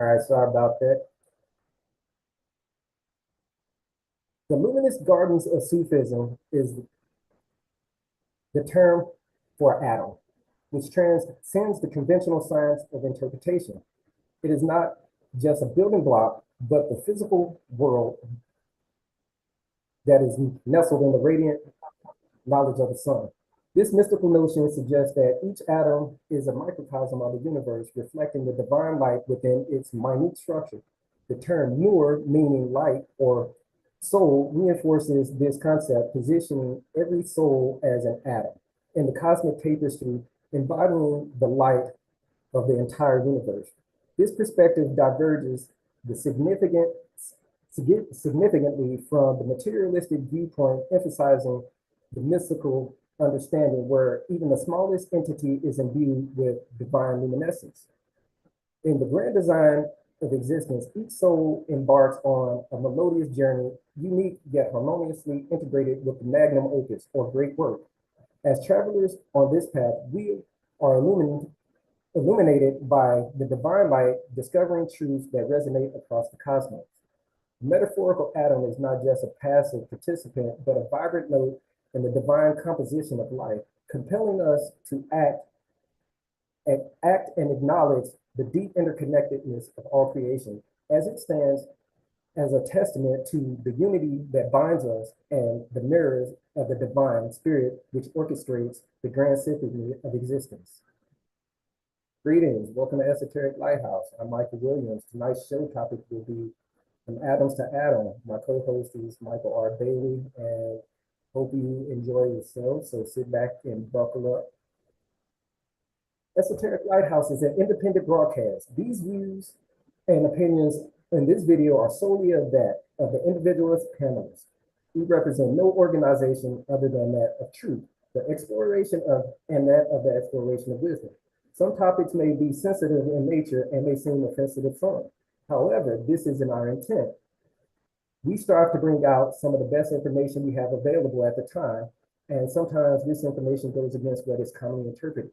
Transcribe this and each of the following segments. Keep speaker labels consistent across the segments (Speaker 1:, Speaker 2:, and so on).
Speaker 1: All right, sorry about that. The luminous gardens of Sufism is the term for atom, which transcends the conventional science of interpretation. It is not just a building block, but the physical world that is nestled in the radiant knowledge of the sun. This mystical notion suggests that each atom is a microcosm of the universe, reflecting the divine light within its minute structure. The term nur, meaning light or soul, reinforces this concept, positioning every soul as an atom in the cosmic tapestry, embodying the light of the entire universe. This perspective diverges the significantly from the materialistic viewpoint, emphasizing the mystical understanding where even the smallest entity is imbued with divine luminescence. In the grand design of existence, each soul embarks on a melodious journey, unique yet harmoniously integrated with the magnum opus or great work. As travelers on this path, we are illuminated by the divine light, discovering truths that resonate across the cosmos. The metaphorical atom is not just a passive participant, but a vibrant note in the divine composition of life, compelling us to act and acknowledge the deep interconnectedness of all creation as it stands as a testament to the unity that binds us and the mirrors of the divine spirit which orchestrates the grand symphony of existence. Greetings, welcome to Esoteric Lighthouse. I'm Michael Williams. Tonight's show topic will be From Atoms to Atom. My co-host is Michael R. Bailey, and hope you enjoy yourself. So sit back and buckle up. Esoteric Lighthouse is an independent broadcast. These views and opinions in this video are solely of the individualist panelists. We represent no organization other than that of truth, the exploration of, and that of the exploration of wisdom. Some topics may be sensitive in nature and may seem offensive to some. However, this isn't our intent. We strive to bring out some of the best information we have available at the time, and sometimes this information goes against what is commonly interpreted.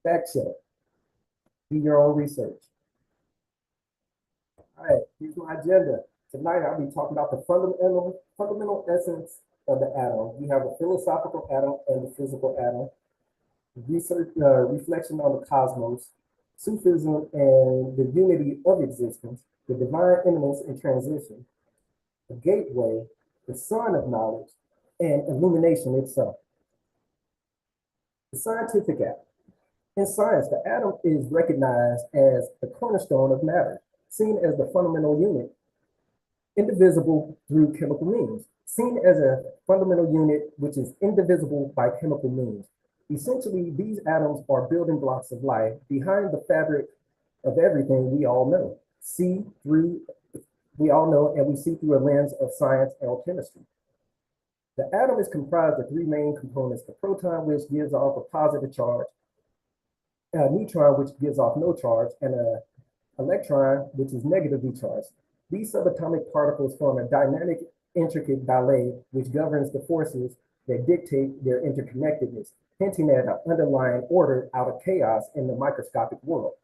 Speaker 1: Fact check. Do your own research. All right, here's my agenda. Tonight I'll be talking about the fundamental essence of the atom. We have a philosophical atom and the physical atom. Research, reflection on the cosmos, Sufism and the unity of existence, the divine immanence and transition, the gateway, the sun of knowledge, and illumination itself. The scientific atom. In science, the atom is recognized as the cornerstone of matter, seen as the fundamental unit, indivisible through chemical means, seen as a fundamental unit which is indivisible by chemical means. Essentially, these atoms are building blocks of life behind the fabric of everything we all know, and we see through a lens of science and chemistry. The atom is comprised of three main components: the proton, which gives off a positive charge, a neutron, which gives off no charge, and an electron, which is negatively charged. These subatomic particles form a dynamic, intricate ballet which governs the forces that dictate their interconnectedness, hinting at an underlying order out of chaos in the microscopic world.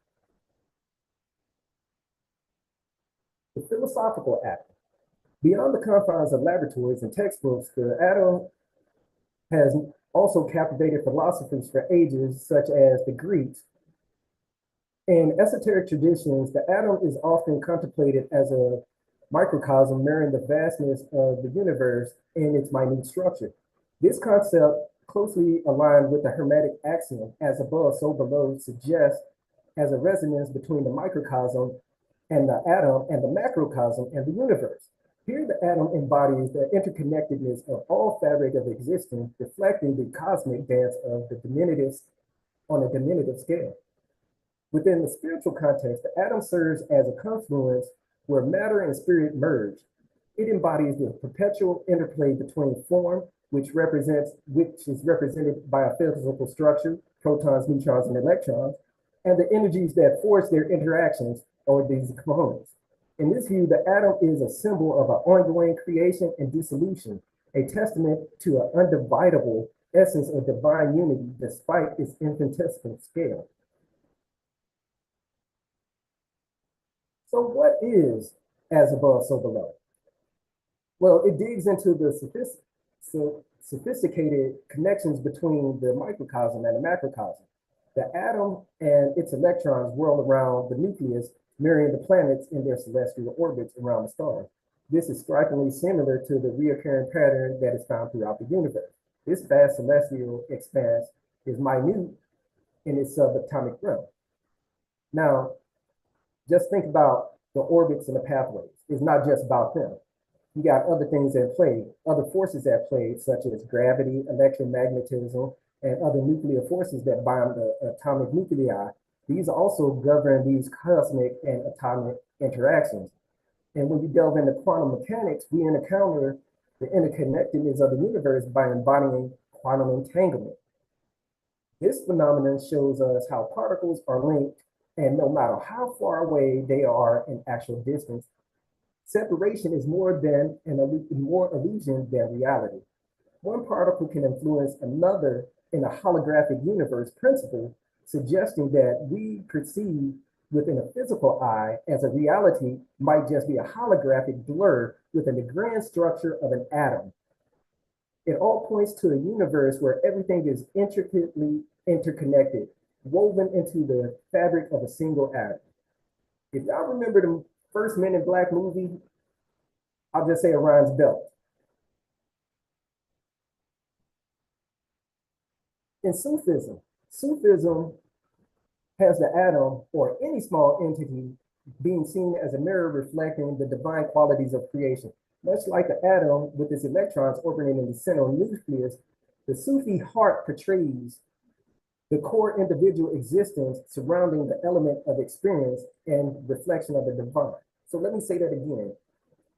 Speaker 1: The philosophical atom. Beyond the confines of laboratories and textbooks, the atom has also captivated philosophers for ages, such as the Greeks. In esoteric traditions, the atom is often contemplated as a microcosm mirroring the vastness of the universe in its minute structure. This concept, closely aligned with the Hermetic axiom, as above, so below, suggests as a resonance between the microcosm and the atom and the macrocosm and the universe. Here, the atom embodies the interconnectedness of all fabric of existence, reflecting the cosmic dance of the diminutive on a diminutive scale. Within the spiritual context, the atom serves as a confluence where matter and spirit merge. It embodies the perpetual interplay between form, which is represented by a physical structure, protons, neutrons, and electrons, and the energies that force their interactions, or these components. In this view, the atom is a symbol of an ongoing creation and dissolution, a testament to an undividable essence of divine unity despite its infinitesimal scale. So what is as above, so below? Well, it digs into the sophisticated connections between the microcosm and the macrocosm. The atom and its electrons whirl around the nucleus, mirroring the planets in their celestial orbits around the stars. This is strikingly similar to the recurring pattern that is found throughout the universe. This vast celestial expanse is minute in its subatomic realm. Now, just think about the orbits and the pathways. It's not just about them. You got other things at play, other forces at play, such as gravity, electromagnetism, and other nuclear forces that bind the atomic nuclei. These also govern these cosmic and atomic interactions. And when you delve into quantum mechanics, we encounter the interconnectedness of the universe by embodying quantum entanglement. This phenomenon shows us how particles are linked, and no matter how far away they are in actual distance, separation is more illusion than reality. One particle can influence another in a holographic universe principle, suggesting that we perceive within a physical eye as a reality might just be a holographic blur within the grand structure of an atom. It all points to a universe where everything is intricately interconnected, woven into the fabric of a single atom. If y'all remember the first Men in Black movie, I'll just say Orion's belt. In Sufism has the atom or any small entity being seen as a mirror reflecting the divine qualities of creation. Much like the atom with its electrons orbiting in the central nucleus, the Sufi heart portrays the core individual existence surrounding the element of experience and reflection of the divine. So let me say that again.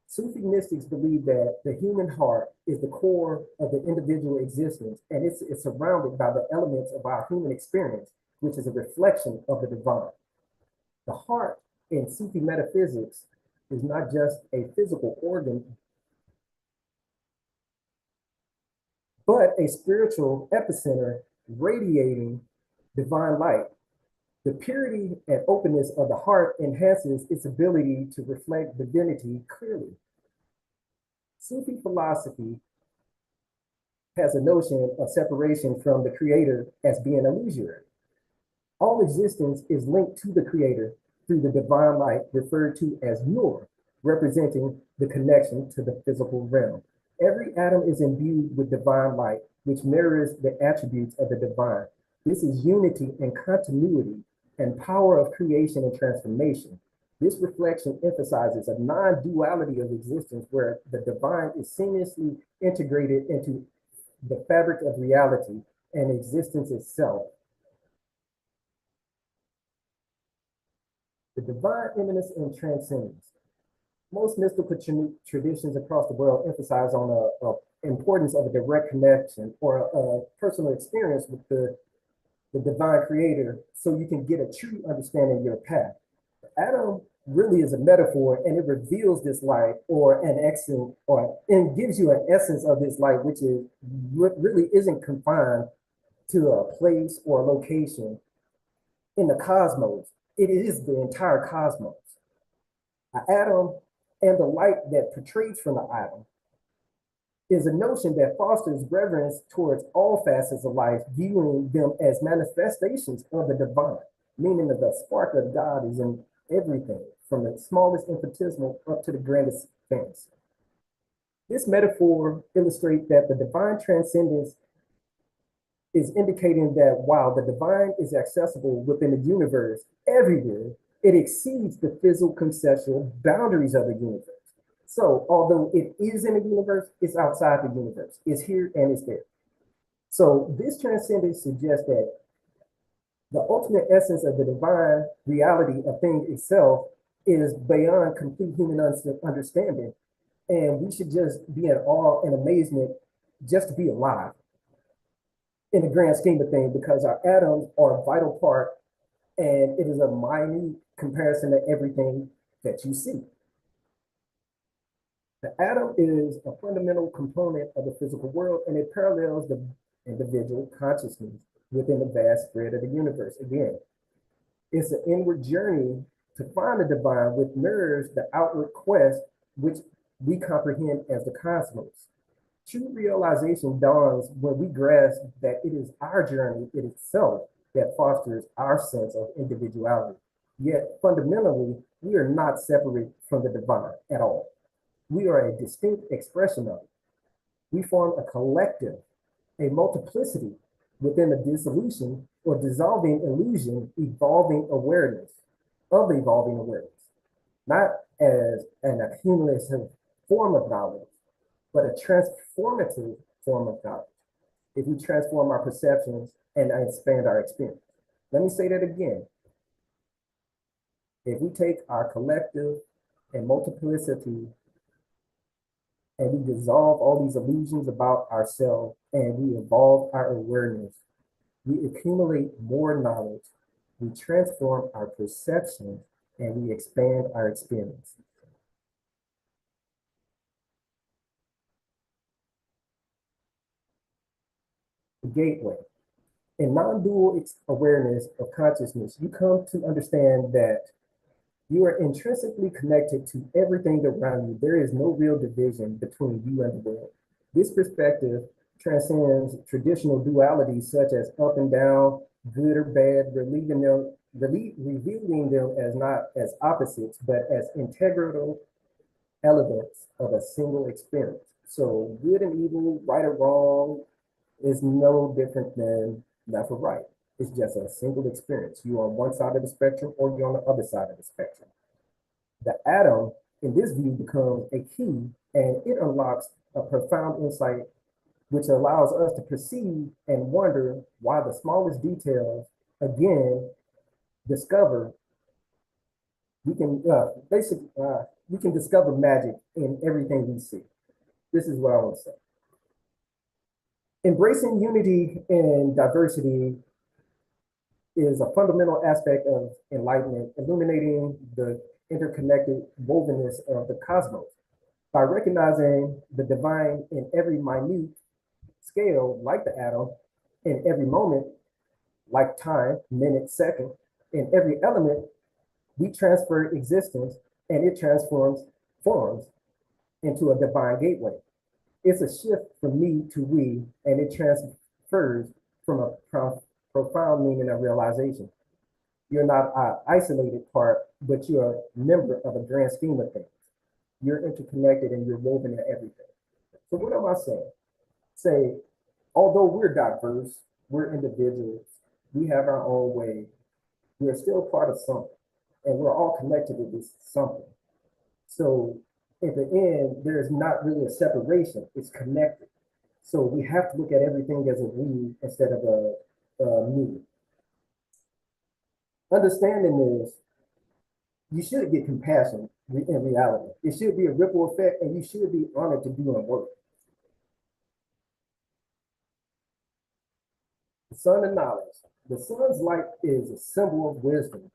Speaker 1: Sufi mystics believe that the human heart is the core of the individual existence, and it's surrounded by the elements of our human experience, which is a reflection of the divine. The heart in Sufi metaphysics is not just a physical organ, but a spiritual epicenter radiating divine light. The purity and openness of the heart enhances its ability to reflect divinity clearly. Sufi philosophy has a notion of separation from the creator as being illusory. All existence is linked to the creator through the divine light referred to as Nur, representing the connection to the physical realm. Every atom is imbued with divine light, which mirrors the attributes of the divine. This is unity and continuity and power of creation and transformation. This reflection emphasizes a non-duality of existence where the divine is seamlessly integrated into the fabric of reality and existence itself. The divine immanence and transcendence. Most mystical traditions across the world emphasize on the importance of a direct connection or a personal experience with the divine creator so you can get a true understanding of your path. The atom really is a metaphor and it reveals this light or an essence or and gives you an essence of this light, which is really isn't confined to a place or a location in the cosmos. It is the entire cosmos. An atom and the light that portrays from the atom is a notion that fosters reverence towards all facets of life, viewing them as manifestations of the divine, meaning that the spark of God is in everything, from the smallest infinitesimal up to the grandest things. This metaphor illustrates that the divine transcendence is indicating that while the divine is accessible within the universe everywhere, it exceeds the physical conceptual boundaries of the universe. So although it is in the universe, it's outside the universe. It's here and it's there. So this transcendence suggests that the ultimate essence of the divine reality of things itself is beyond complete human understanding. And we should just be in awe and amazement just to be alive in the grand scheme of things, because our atoms are a vital part and it is a minute comparison to everything that you see. The atom is a fundamental component of the physical world and it parallels the individual consciousness within the vast spread of the universe. Again, it's an inward journey To find the divine, which mirrors the outward quest which we comprehend as the cosmos. True realization dawns when we grasp that it is our journey in itself that fosters our sense of individuality. Yet fundamentally, we are not separate from the divine at all. We are a distinct expression of it. We form a collective, a multiplicity within a dissolution or dissolving illusion, evolving awareness, not as an accumulative form of knowledge, but a transformative form of knowledge. If we transform our perceptions and expand our experience. Let me say that again. If we take our collective and multiplicity and we dissolve all these illusions about ourselves and we evolve our awareness, we accumulate more knowledge, we transform our perceptions, and we expand our experience. The gateway. In non-dual awareness of consciousness, you come to understand that you are intrinsically connected to everything around you. There is no real division between you and the world. This perspective transcends traditional dualities such as up and down, good or bad, revealing them as not as opposites, but as integral elements of a single experience. So good and evil, right or wrong, is no different than left or right. It's just a single experience. You're on one side of the spectrum or you're on the other side of the spectrum. The atom, in this view, becomes a key and it unlocks a profound insight which allows us to perceive and wonder why the smallest details, again, discover, we can we can discover magic in everything we see. This is what I want to say. Embracing unity and diversity is a fundamental aspect of enlightenment, illuminating the interconnected wovenness of the cosmos. By recognizing the divine in every minute scale, like the atom, in every moment, like time, minute, second, in every element, we transfer existence and it forms into a divine gateway. It's a shift from me to we, and it transfers from a profound meaning of realization. You're not an isolated part, but you're a member of a grand scheme of things. You're interconnected and you're woven in everything. So what am I saying? Say, although we're diverse, we're individuals, we have our own way, we're still part of something, and we're all connected to this something. So at the end, there is not really a separation, it's connected. So we have to look at everything as a we instead of a me. Understanding this, you should get compassion in reality. It should be a ripple effect and you should be honored to do work. The sun of knowledge. The sun's light is a symbol of wisdom,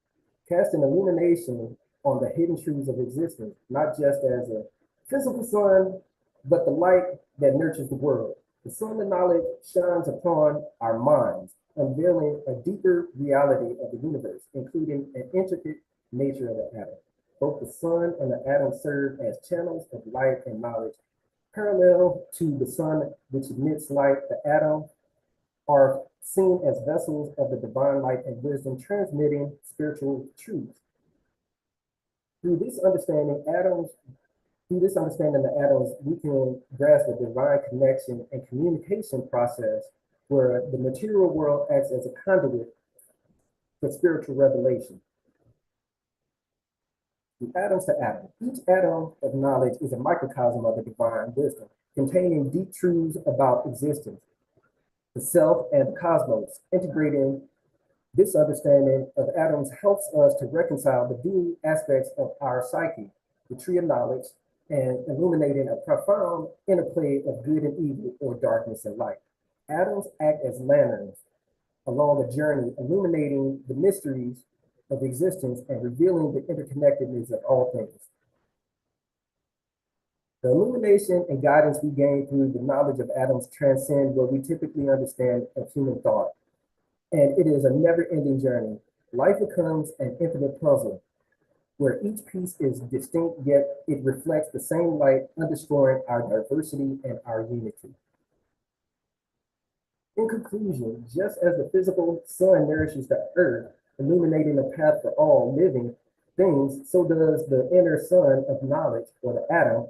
Speaker 1: casting illumination on the hidden truths of existence, not just as a physical sun, but the light that nurtures the world. The sun of knowledge shines upon our minds, unveiling a deeper reality of the universe, including an intricate nature of the atom. Both the sun and the atom serve as channels of light and knowledge. Parallel to the sun, which emits light, the atom are seen as vessels of the divine light and wisdom, transmitting spiritual truths. Through this understanding, the atoms, we can grasp the divine connection and communication process where the material world acts as a conduit for spiritual revelation. The atoms to atom. Each atom of knowledge is a microcosm of the divine wisdom, containing deep truths about existence, the self, and the cosmos. Integrating this understanding of atoms helps us to reconcile the dual aspects of our psyche, the tree of knowledge, and illuminating a profound interplay of good and evil or darkness and light. Atoms act as lanterns along a journey, illuminating the mysteries of existence and revealing the interconnectedness of all things. The illumination and guidance we gain through the knowledge of atoms transcend what we typically understand of human thought. And it is a never-ending journey. Life becomes an infinite puzzle. where each piece is distinct yet it reflects the same light, underscoring our diversity and our unity. In conclusion, just as the physical sun nourishes the earth, illuminating a path for all living things, so does the inner sun of knowledge, or the atom,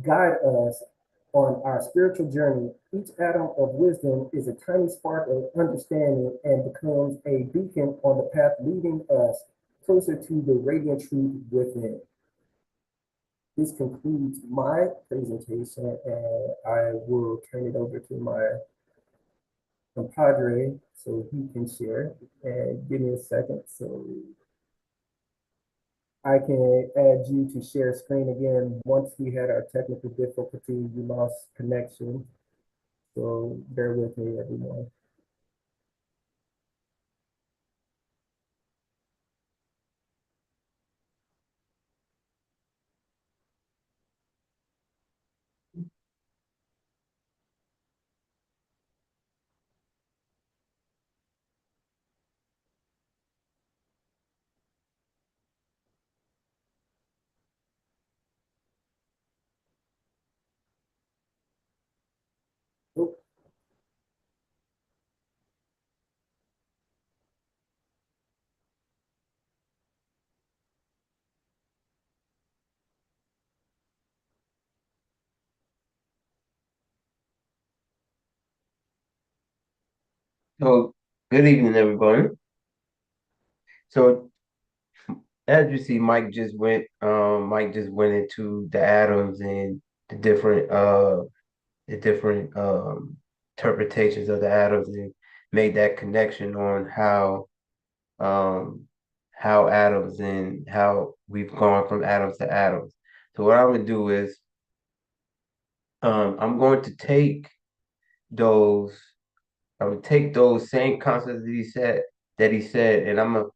Speaker 1: guide us on our spiritual journey. Each atom of wisdom is a tiny spark of understanding and becomes a beacon on the path leading us closer to the radiant truth within. This concludes my presentation, and I will turn it over to my compadre so he can share. And give me a second so I can add you to share screen again. Once we had our technical difficulty, we lost connection. So bear with me, everyone. Oh,
Speaker 2: So, good evening, everybody. So, as you see, Mike just went into the atoms and the different interpretations of the atoms and made that connection on um, how atoms and how we've gone from atoms to atoms. So, what I'm gonna do is I'm going to those I would take those same concepts that he said, and I'm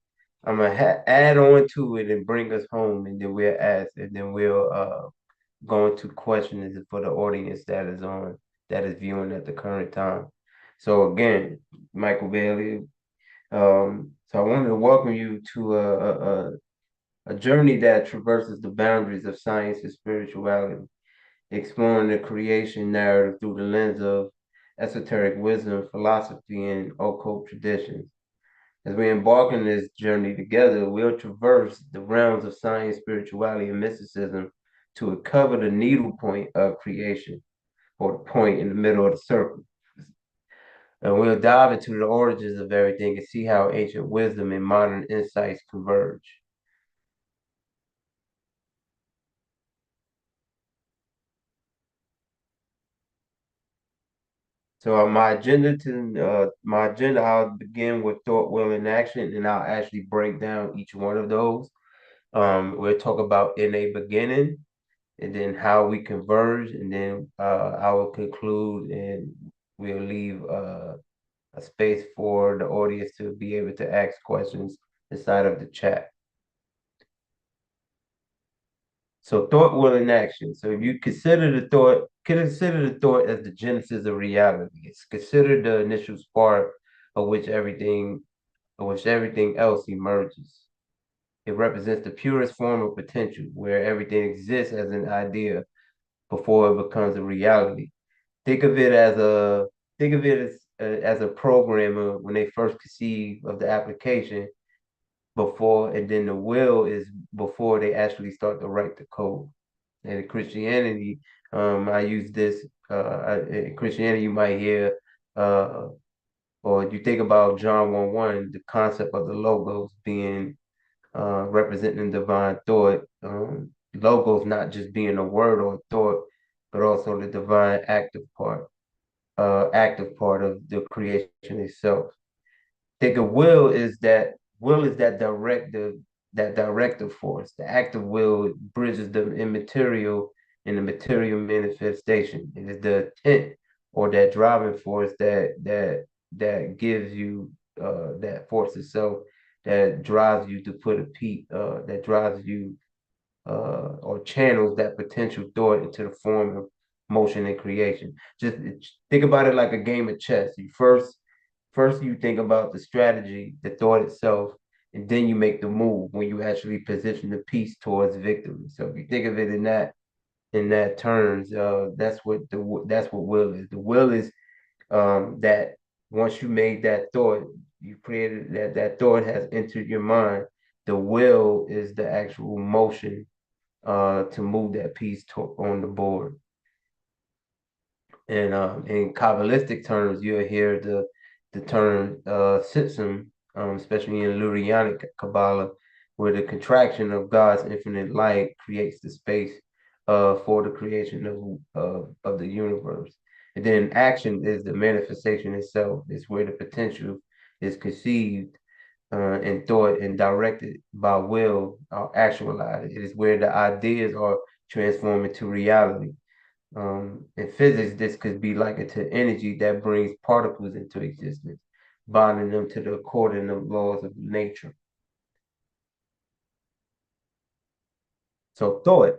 Speaker 2: gonna add on to it and bring us home, and then we'll ask, and then we'll go into questions for the audience that is viewing at the current time. So again, Michael Bailey. So I wanted to welcome you to a journey that traverses the boundaries of science and spirituality, exploring the creation narrative through the lens of esoteric wisdom, philosophy, and occult traditions. As we embark on this journey together, we'll traverse the realms of science, spirituality, and mysticism to uncover the needle point of creation, or the point in the middle of the circle. And we'll dive into the origins of everything and see how ancient wisdom and modern insights converge. So my agenda, I'll begin with thought, will, and action, and I'll actually break down each one of those. We'll talk about in a beginning, and then how we converge, and then I will conclude, and we'll leave a space for the audience to be able to ask questions inside of the chat. So thought, will, and action. So if you consider the thought as the genesis of reality. It's considered the initial spark of which everything else emerges. It represents the purest form of potential, where everything exists as an idea before it becomes a reality. Think of it as a think of it as a programmer when they first conceive of the application before, and then the will is before they actually start to write the code. And in Christianity, I use this. In Christianity, you might hear, uh, or you think about John 1:1, the concept of the logos being representing divine thought. Logos not just being a word or a thought, but also the divine active part of the creation itself. Think of will is that directive force. The active will bridges the immaterial and the material manifestation. It is the intent or that driving force that gives you that force itself that drives you to put a peak that drives you or channels that potential thought into the form of motion and creation. Just think about it like a game of chess. First you think about the strategy, the thought itself, and then you make the move when you actually position the piece towards victory. So if you think of it in that terms, that's what will is. The will is that once you made that thought, you created that thought has entered your mind. The will is the actual motion to move that piece on the board. And in Kabbalistic terms, you'll hear the term Sitsim, especially in Lurianic Kabbalah, where the contraction of God's infinite light creates the space for the creation of the universe. And then action is the manifestation itself. It's where the potential is conceived and thought and directed by will or actualized. It is where the ideas are transformed into reality. In physics, this could be likened to energy that brings particles into existence, bonding them to the according of laws of nature. So thought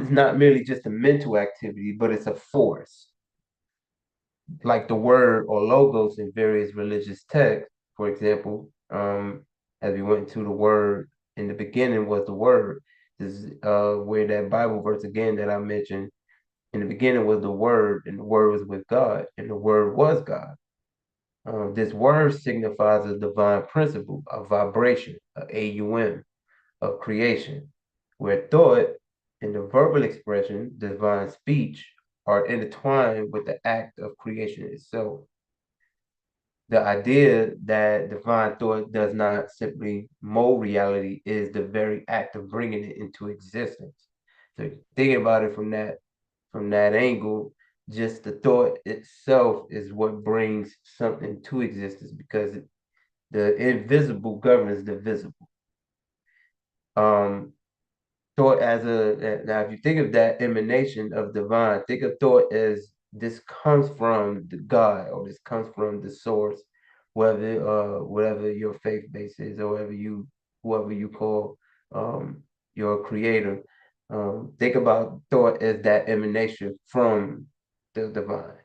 Speaker 2: is not merely just a mental activity, but it's a force. Like the word or logos in various religious texts, for example, as we went into the word, in the beginning was the word. This is where that Bible verse again that I mentioned, in the beginning was the word, and the word was with God, and the word was God. This word signifies a divine principle, a vibration, a AUM of creation, where thought and the verbal expression, divine speech, are intertwined with the act of creation itself. The idea that divine thought does not simply mold reality is the very act of bringing it into existence. So thinking about it from that angle, just the thought itself is what brings something to existence because the invisible governs the visible. Um, thought as a now, if you think of that emanation of divine, think of thought as this comes from the God or this comes from the source, whatever your faith base is, or whoever you call your creator. Think about thought as that emanation from the divine.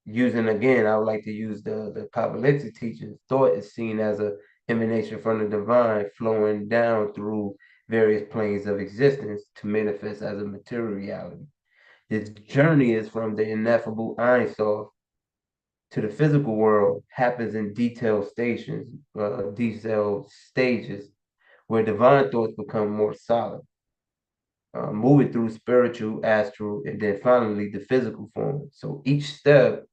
Speaker 2: Using again, I would like to use the Kabbalistic teachings. Thought is seen as a emanation from the divine, flowing down through various planes of existence to manifest as a material reality. This journey is from the ineffable Ein Sof to the physical world, happens in detailed stages, where divine thoughts become more solid, moving through spiritual, astral, and then finally the physical form. So each step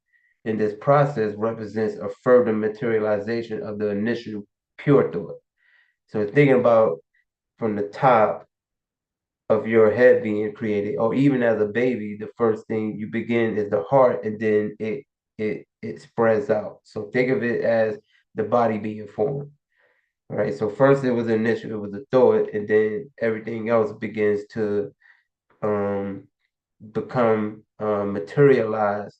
Speaker 2: in this process represents a further materialization of the initial pure thought. So thinking about from the top of your head being created, or even as a baby, the first thing you begin is the heart, and then it spreads out. So think of it as the body being formed. All right. So first it was initial, it was a thought, and then everything else begins to um become materialized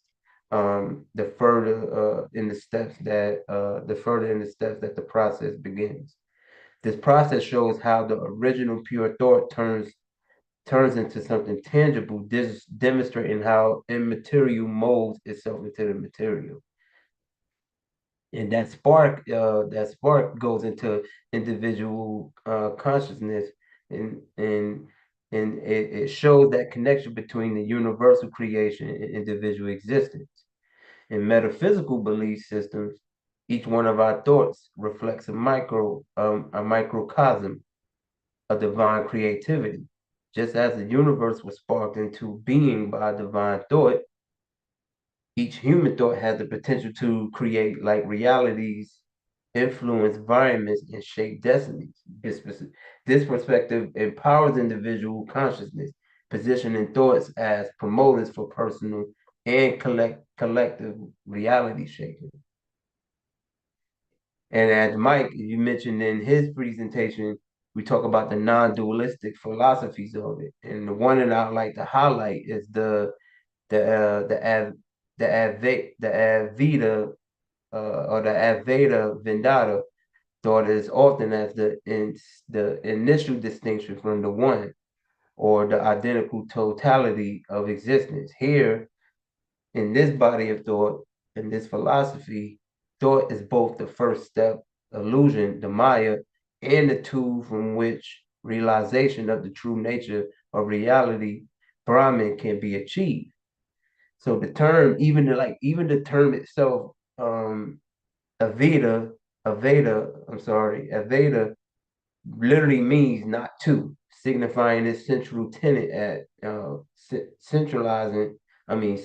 Speaker 2: the further in the steps that the process begins. This process shows how the original pure thought turns into something tangible, this demonstrating how immaterial molds itself into the material. And that spark goes into individual consciousness, and and it shows that connection between the universal creation and individual existence. In metaphysical belief systems, each one of our thoughts reflects a microcosm of divine creativity. Just as the universe was sparked into being by divine thought, each human thought has the potential to create like realities, influence environments, and shape destinies. This perspective empowers individual consciousness, positioning thoughts as promoters for personal and collective reality shaping. And as Mike, you mentioned in his presentation, we talk about the non-dualistic philosophies of it. And the one that I like to highlight is the Advaita or the Advaita Vedanta thought is often as the initial distinction from the one or the identical totality of existence. Here, in this body of thought, in this philosophy, thought is both the first step, illusion, the Maya, and the tool from which realization of the true nature of reality, Brahman, can be achieved. So the term, even the term itself, Aveda, Aveda literally means not to, signifying its central tenet at centralizing,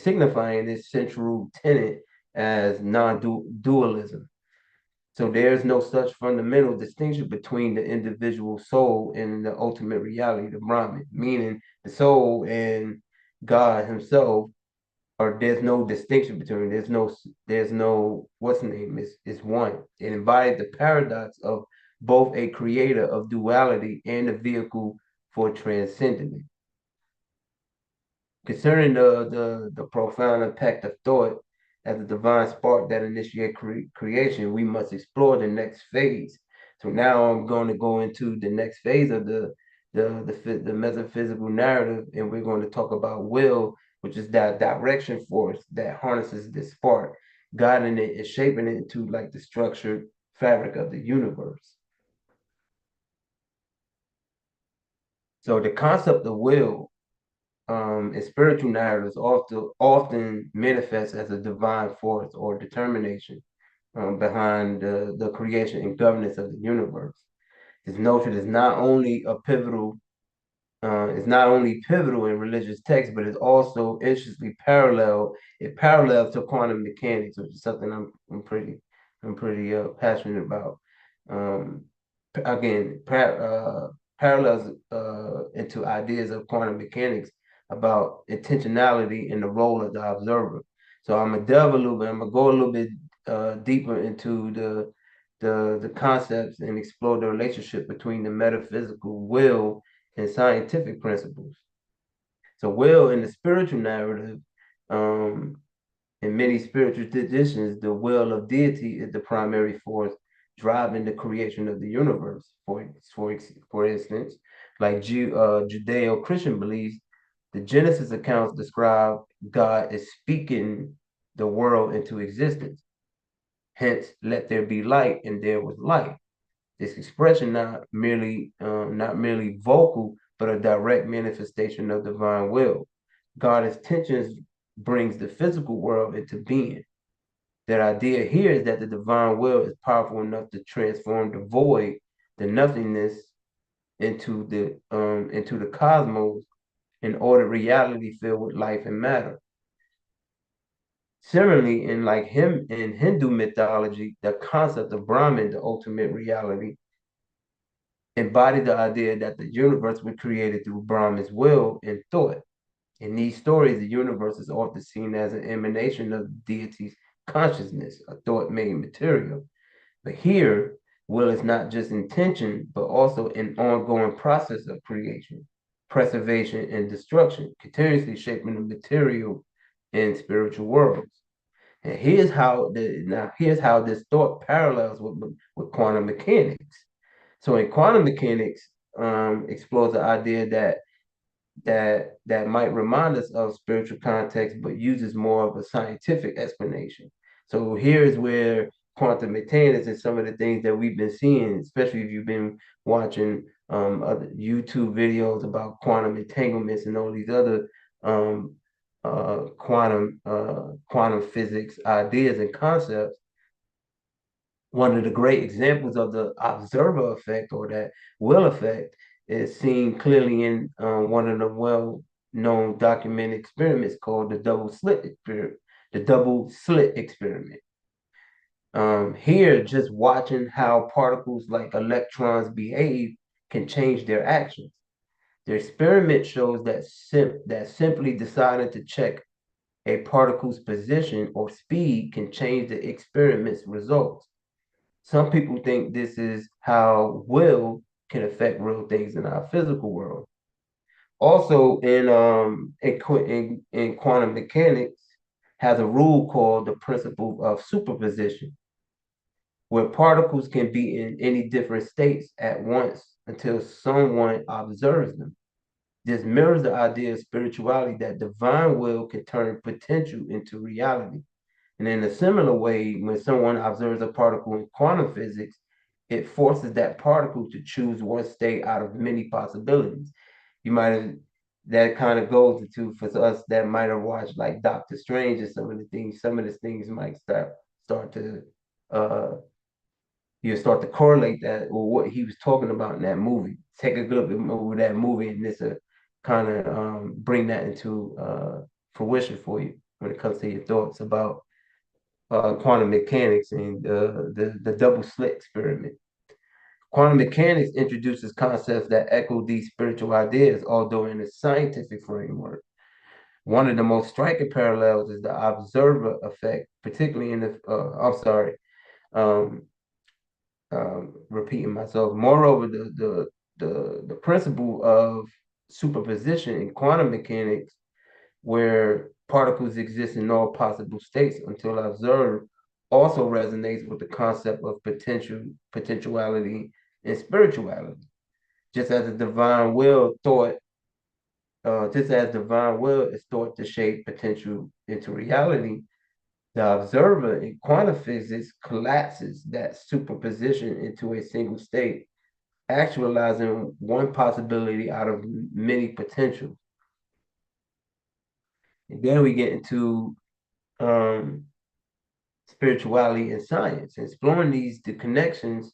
Speaker 2: signifying its central tenet as non-dualism. So there's no such fundamental distinction between the individual soul and the ultimate reality, the Brahman, meaning the soul and God Himself, or there's no distinction between, there's no what's the name, is one. It embodied the paradox of both a creator of duality and a vehicle for transcending it. Concerning the profound impact of thought as a divine spark that initiates creation, we must explore the next phase. So now I'm going to go into the next phase of the metaphysical narrative, and we're going to talk about will, which is that direction force that harnesses this spark, guiding it and shaping it into like the structured fabric of the universe. So the concept of will in spiritual narratives often manifests as a divine force or determination behind the creation and governance of the universe. This notion is not only pivotal in religious texts, but it's also interestingly parallel. It parallels to quantum mechanics, which is something I'm pretty passionate about. Um, again, parallels into ideas of quantum mechanics about intentionality and the role of the observer. So I'm gonna delve a little bit. I'm gonna go a little bit deeper into the concepts and explore the relationship between the metaphysical will and scientific principles. So will in the spiritual narrative, um, in many spiritual traditions, the will of deity is the primary force driving the creation of the universe. For instance, like Judeo-Christian beliefs, the Genesis accounts describe God as speaking the world into existence. Hence, let there be light, and there was light. This expression not merely vocal, but a direct manifestation of divine will. God's intentions brings the physical world into being. That idea here is that the divine will is powerful enough to transform the void, the nothingness, into the cosmos in order reality filled with life and matter. Similarly, in Hindu mythology, the concept of Brahman, the ultimate reality, embodied the idea that the universe was created through Brahman's will and thought. In these stories, the universe is often seen as an emanation of the deity's consciousness, a thought made material. But here, will is not just intention, but also an ongoing process of creation, preservation, and destruction, continuously shaping the material and spiritual worlds. And here's how this thought parallels with quantum mechanics. So in quantum mechanics, explores the idea that might remind us of spiritual context, but uses more of a scientific explanation. So here's where quantum mechanics and some of the things that we've been seeing, especially if you've been watching other YouTube videos about quantum entanglements and all these other um, quantum physics ideas and concepts. One of the great examples of the observer effect or that will effect is seen clearly in one of the well-known documented experiments called the double slit experiment. The double slit experiment. Here, just watching how particles like electrons behave can change their actions. The experiment shows that simply deciding to check a particle's position or speed can change the experiment's results. Some people think this is how will can affect real things in our physical world. Also, in quantum mechanics, has a rule called the principle of superposition, where particles can be in any different states at once until someone observes them. This mirrors the idea of spirituality that divine will can turn potential into reality. And in a similar way, when someone observes a particle in quantum physics, it forces that particle to choose one state out of many possibilities. You might have that kind of goes into for us that might have watched like Doctor Strange and some of the things might start to uh you start to correlate that with what he was talking about in that movie. Take a look at that movie and this kind of bring that into fruition for you when it comes to your thoughts about quantum mechanics and the double slit experiment. Quantum mechanics introduces concepts that echo these spiritual ideas, although in a scientific framework. One of the most striking parallels is the observer effect, particularly in the, um, repeating myself. Moreover, the principle of superposition in quantum mechanics, where particles exist in all possible states until observed, also resonates with the concept of potentiality, and spirituality. Just as the divine will thought, just as divine will is thought to shape potential into reality, the observer in quantum physics collapses that superposition into a single state, actualizing one possibility out of many potentials. And then we get into um, spirituality and science. Exploring the connections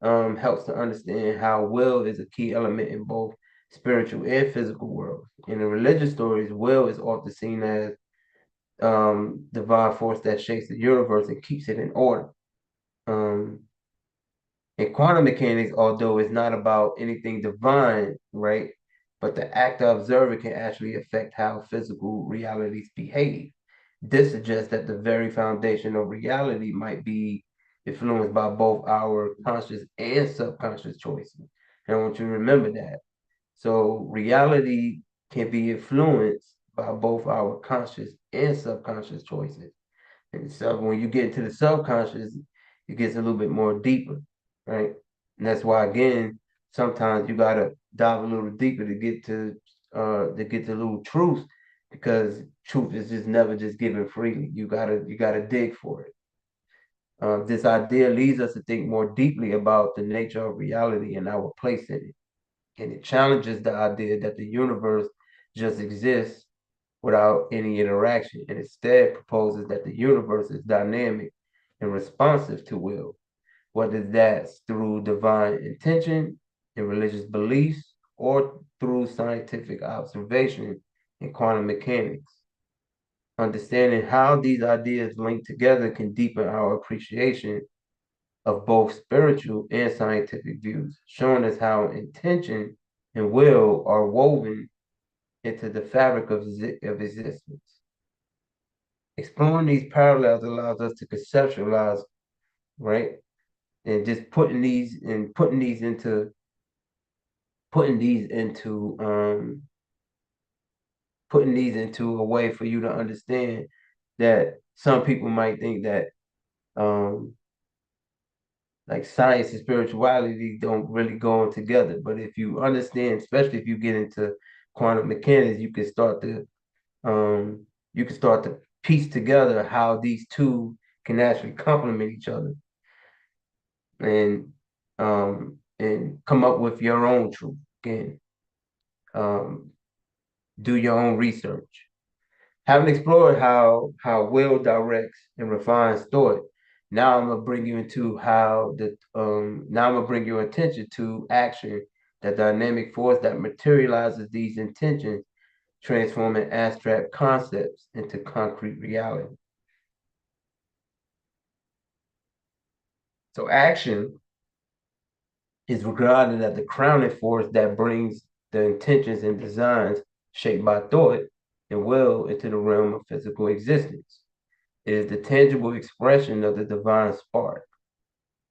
Speaker 2: helps to understand how will is a key element in both spiritual and physical worlds. In the religious stories, will is often seen as divine force that shapes the universe and keeps it in order. Um, in quantum mechanics, although it's not about anything divine, right? But the act of observer can actually affect how physical realities behave. This suggests that the very foundation of reality might be influenced by both our conscious and subconscious choices. And I want you to remember that. So reality can be influenced by both our conscious and subconscious choices. And so when you get into the subconscious, it gets a little bit more deeper, right? And that's why again, sometimes you gotta dive a little deeper to get the little truth, because truth is just never just given freely. You gotta dig for it. This idea leads us to think more deeply about the nature of reality and our place in it. And it challenges the idea that the universe just exists without any interaction, and instead proposes that the universe is dynamic and responsive to will, whether that's through divine intention and religious beliefs or through scientific observation and quantum mechanics. Understanding how these ideas link together can deepen our appreciation of both spiritual and scientific views, showing us how intention and will are woven into the fabric of existence. Exploring these parallels allows us to conceptualize, right? And just putting these into putting these into a way for you to understand that some people might think that um like science and spirituality don't really go together. But if you understand, especially if you get into quantum mechanics, um you can start to piece together how these two can actually complement each other and come up with your own truth. Again, um, do your own research. Having explored how will directs and refines thought, now I'm gonna bring you into how the now I'm gonna bring your attention to action, the dynamic force that materializes these intentions, transforming abstract concepts into concrete reality. So action is regarded as the crowning force that brings the intentions and designs shaped by thought and will into the realm of physical existence. It is the tangible expression of the divine spark,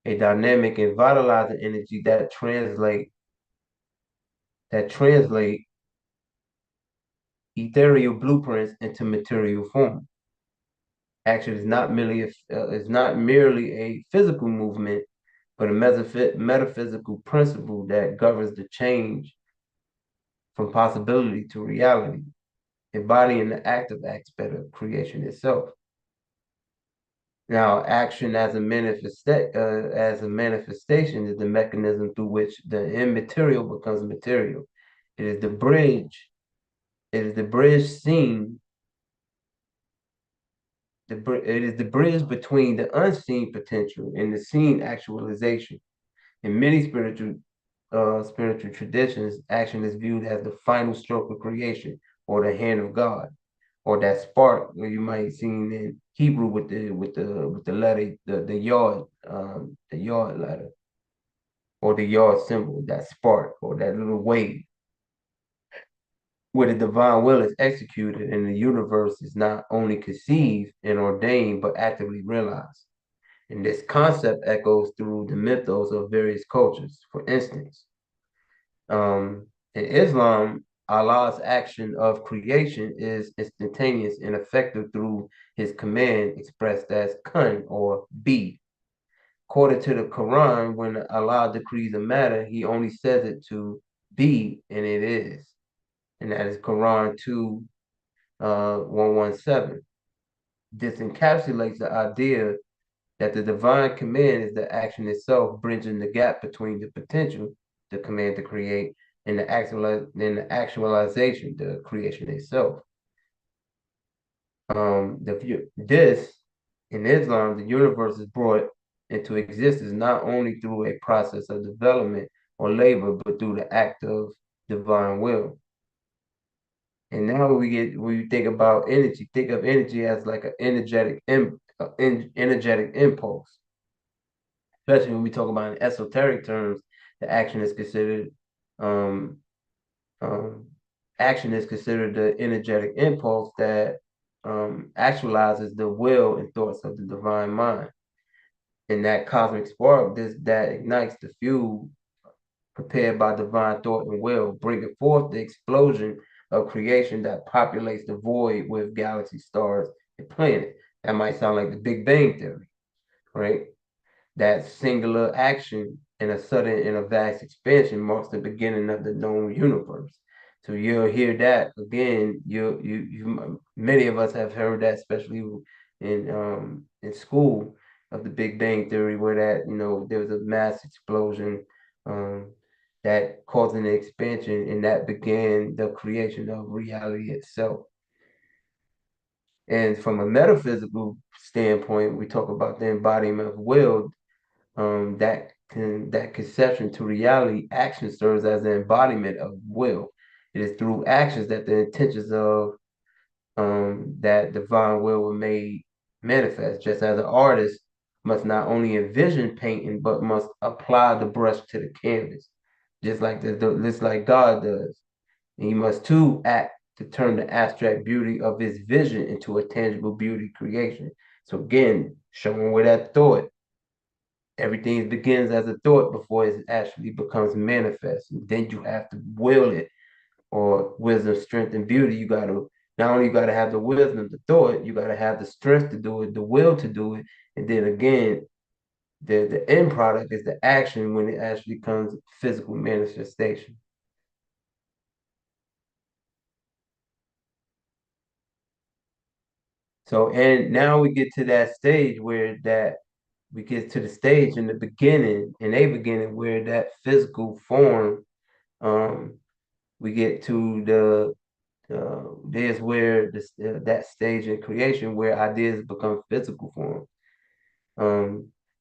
Speaker 2: a dynamic and vitalizing energy that translate ethereal blueprints into material form. Action is not merely a physical movement, but a metaphysical principle that governs the change from possibility to reality, embodying the active aspect of creation itself. Now, action as a manifestation is the mechanism through which the immaterial becomes material. It is the bridge. It is the bridge seen. It is the bridge between the unseen potential and the seen actualization. In many spiritual traditions, action is viewed as the final stroke of creation or the hand of God, or that spark where you might see in Hebrew with the letter the yod letter or the yod symbol, that spark or that little wave where the divine will is executed and the universe is not only conceived and ordained but actively realized. And this concept echoes through the mythos of various cultures. For instance, in Islam, Allah's action of creation is instantaneous and effective through his command expressed as kun or be. According to the Quran, when Allah decrees a matter, he only says it to be and it is. And that is Quran 2 117. This encapsulates the idea that the divine command is the action itself, bridging the gap between the potential, the command to create, and the actualization, the creation itself. This in Islam, the universe is brought into existence not only through a process of development or labor, but through the act of divine will. And now when you think about energy, think of energy as like an energetic impulse. Especially when we talk about in esoteric terms, the um, um, action is considered the energetic impulse that actualizes the will and thoughts of the divine mind. And that cosmic spark that ignites the fuel prepared by divine thought and will, bringing forth the explosion of creation that populates the void with galaxies, stars, and planets. That might sound like the Big Bang Theory, right? That singular action in a sudden and a vast expansion marks the beginning of the known universe. So you'll hear that again. Many of us have heard that, especially in school, of the Big Bang Theory, where that there was a mass explosion um, that caused an expansion, and that began the creation of reality itself. And from a metaphysical standpoint, we talk about the embodiment of will, that conception to reality. Action serves as an embodiment of will. It is through actions that the intentions of that divine will were made manifest. Just as an artist must not only envision painting, but must apply the brush to the canvas, just like God does. And he must too act to turn the abstract beauty of his vision into a tangible beauty creation. So again, showing where that thought everything begins as a thought before it actually becomes manifest. And then you have to will it, or wisdom, strength, and beauty. You got to not only you got to have the wisdom, the thought, you got to have the strength to do it, the will to do it, and then again, the end product is the action when it actually comes physical manifestation. So, and now we get to that stage where that we get to the stage in the beginning, in a beginning where that physical form, um, we get to there's where that stage in creation where ideas become physical form.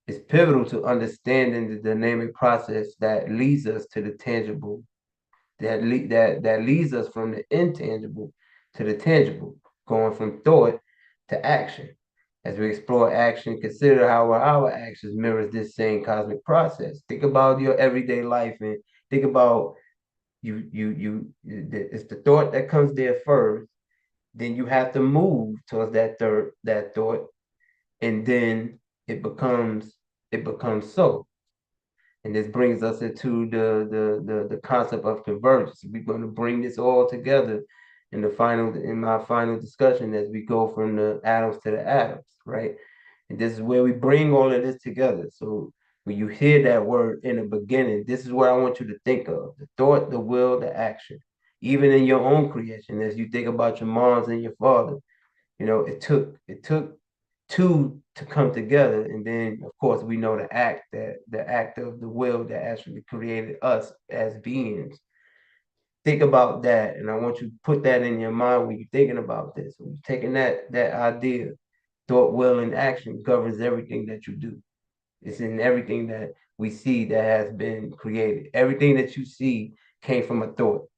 Speaker 2: It's pivotal to understanding the dynamic process that leads us to the tangible, that leads us from the intangible to the tangible, going from thought to action. As we explore action, consider how our actions mirrors this same cosmic process. Think about your everyday life and think about it's the thought that comes there first, then you have to move towards that thought, and then it becomes so. And this brings us into the concept of convergence. We're going to bring this all together in my final discussion as we go from the atoms to the atoms, right? And this is where we bring all of this together. So when you hear that word in the beginning, this is what I want you to think of: the thought, the will, the action. Even in your own creation, as you think about your moms and your father, it took to come together. And then of course we know the act of the will that actually created us as beings. Think about that, and I want you to put that in your mind when you're thinking about this. When you're taking that idea, thought, will, and action governs everything that you do. It's in everything that we see that has been created. Everything that you see came from a thought.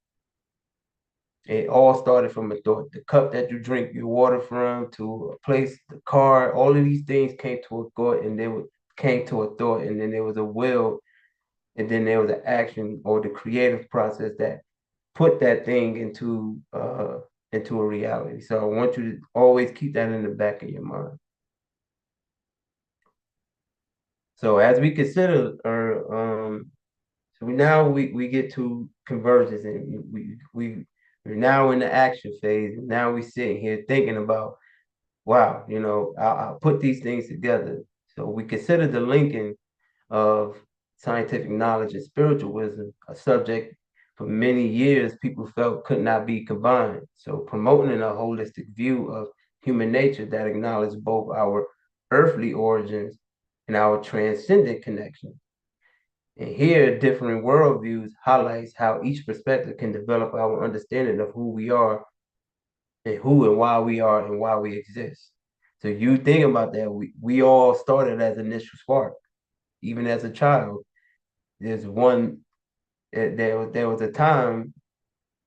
Speaker 2: It all started from a thought. The cup that you drink your water from, to a place, the car, all of these things came to a thought, and came to a thought, and then there was a will, and then there was an action or the creative process that put that thing into a reality. So I want you to always keep that in the back of your mind. So as we consider so we get to convergence, and we're now in the action phase. And now we sitting here thinking about, wow, I'll put these things together. So we consider the linking of scientific knowledge and spiritual wisdom, a subject for many years people felt could not be combined. So promoting a holistic view of human nature that acknowledged both our earthly origins and our transcendent connection. And here, differing worldviews highlights how each perspective can develop our understanding of who we are and who and why we are and why we exist. So you think about that, we all started as initial spark. Even as a child, there's one there was a time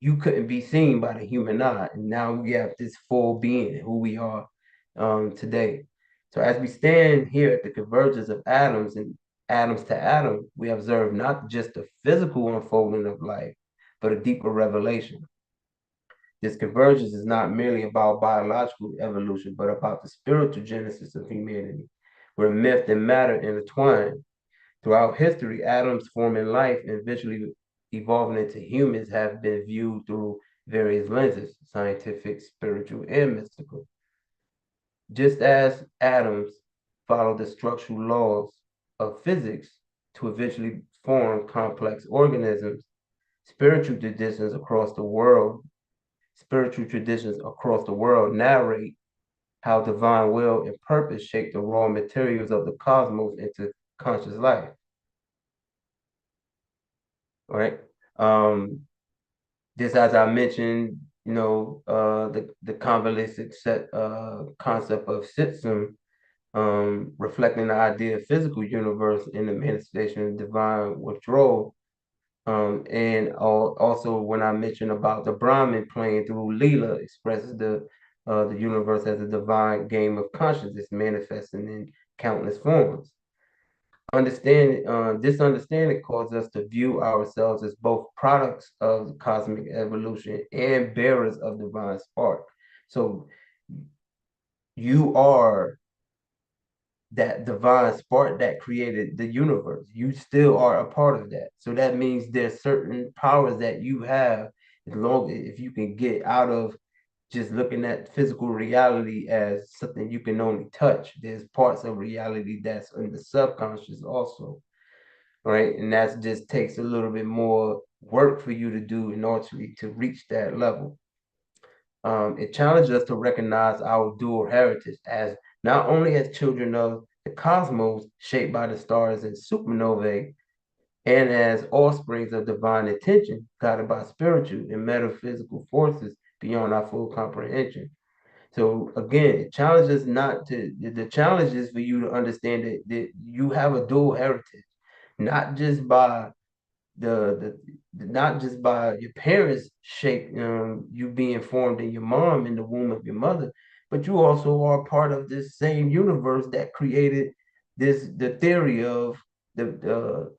Speaker 2: you couldn't be seen by the human eye, and now we have this full being who we are today. So as we stand here at the convergence of atoms and atoms to atom, we observe not just the physical unfolding of life, but a deeper revelation. This convergence is not merely about biological evolution, but about the spiritual genesis of humanity, where myth and matter intertwine. Throughout history, atoms forming life and eventually evolving into humans have been viewed through various lenses: scientific, spiritual, and mystical. Just as atoms follow the structural laws of physics to eventually form complex organisms, spiritual traditions across the world, spiritual traditions across the world narrate how divine will and purpose shape the raw materials of the cosmos into conscious life. Right? Um, just as I mentioned, the convalescent set concept of system, reflecting the idea of physical universe in the manifestation of divine withdrawal. And also when I mentioned about the Brahmin playing through Leela expresses the universe as a divine game of consciousness manifesting in countless forms. This understanding causes us to view ourselves as both products of cosmic evolution and bearers of divine spark. So you are that divine spark that created the universe. You still are a part of that. So that means there's certain powers that you have, as long if you can get out of just looking at physical reality as something you can only touch. There's parts of reality that's in the subconscious also, right? And that just takes a little bit more work for you to do in order to reach that level. It challenges us to recognize our dual heritage as not only as children of the cosmos shaped by the stars and supernovae, and as offsprings of divine intention guided by spiritual and metaphysical forces beyond our full comprehension. So again, it challenges not to the challenge is for you to understand that you have a dual heritage, not just by not just by your parents shape you being formed in your mom in the womb of your mother, but you also are part of this same universe that created the theory of the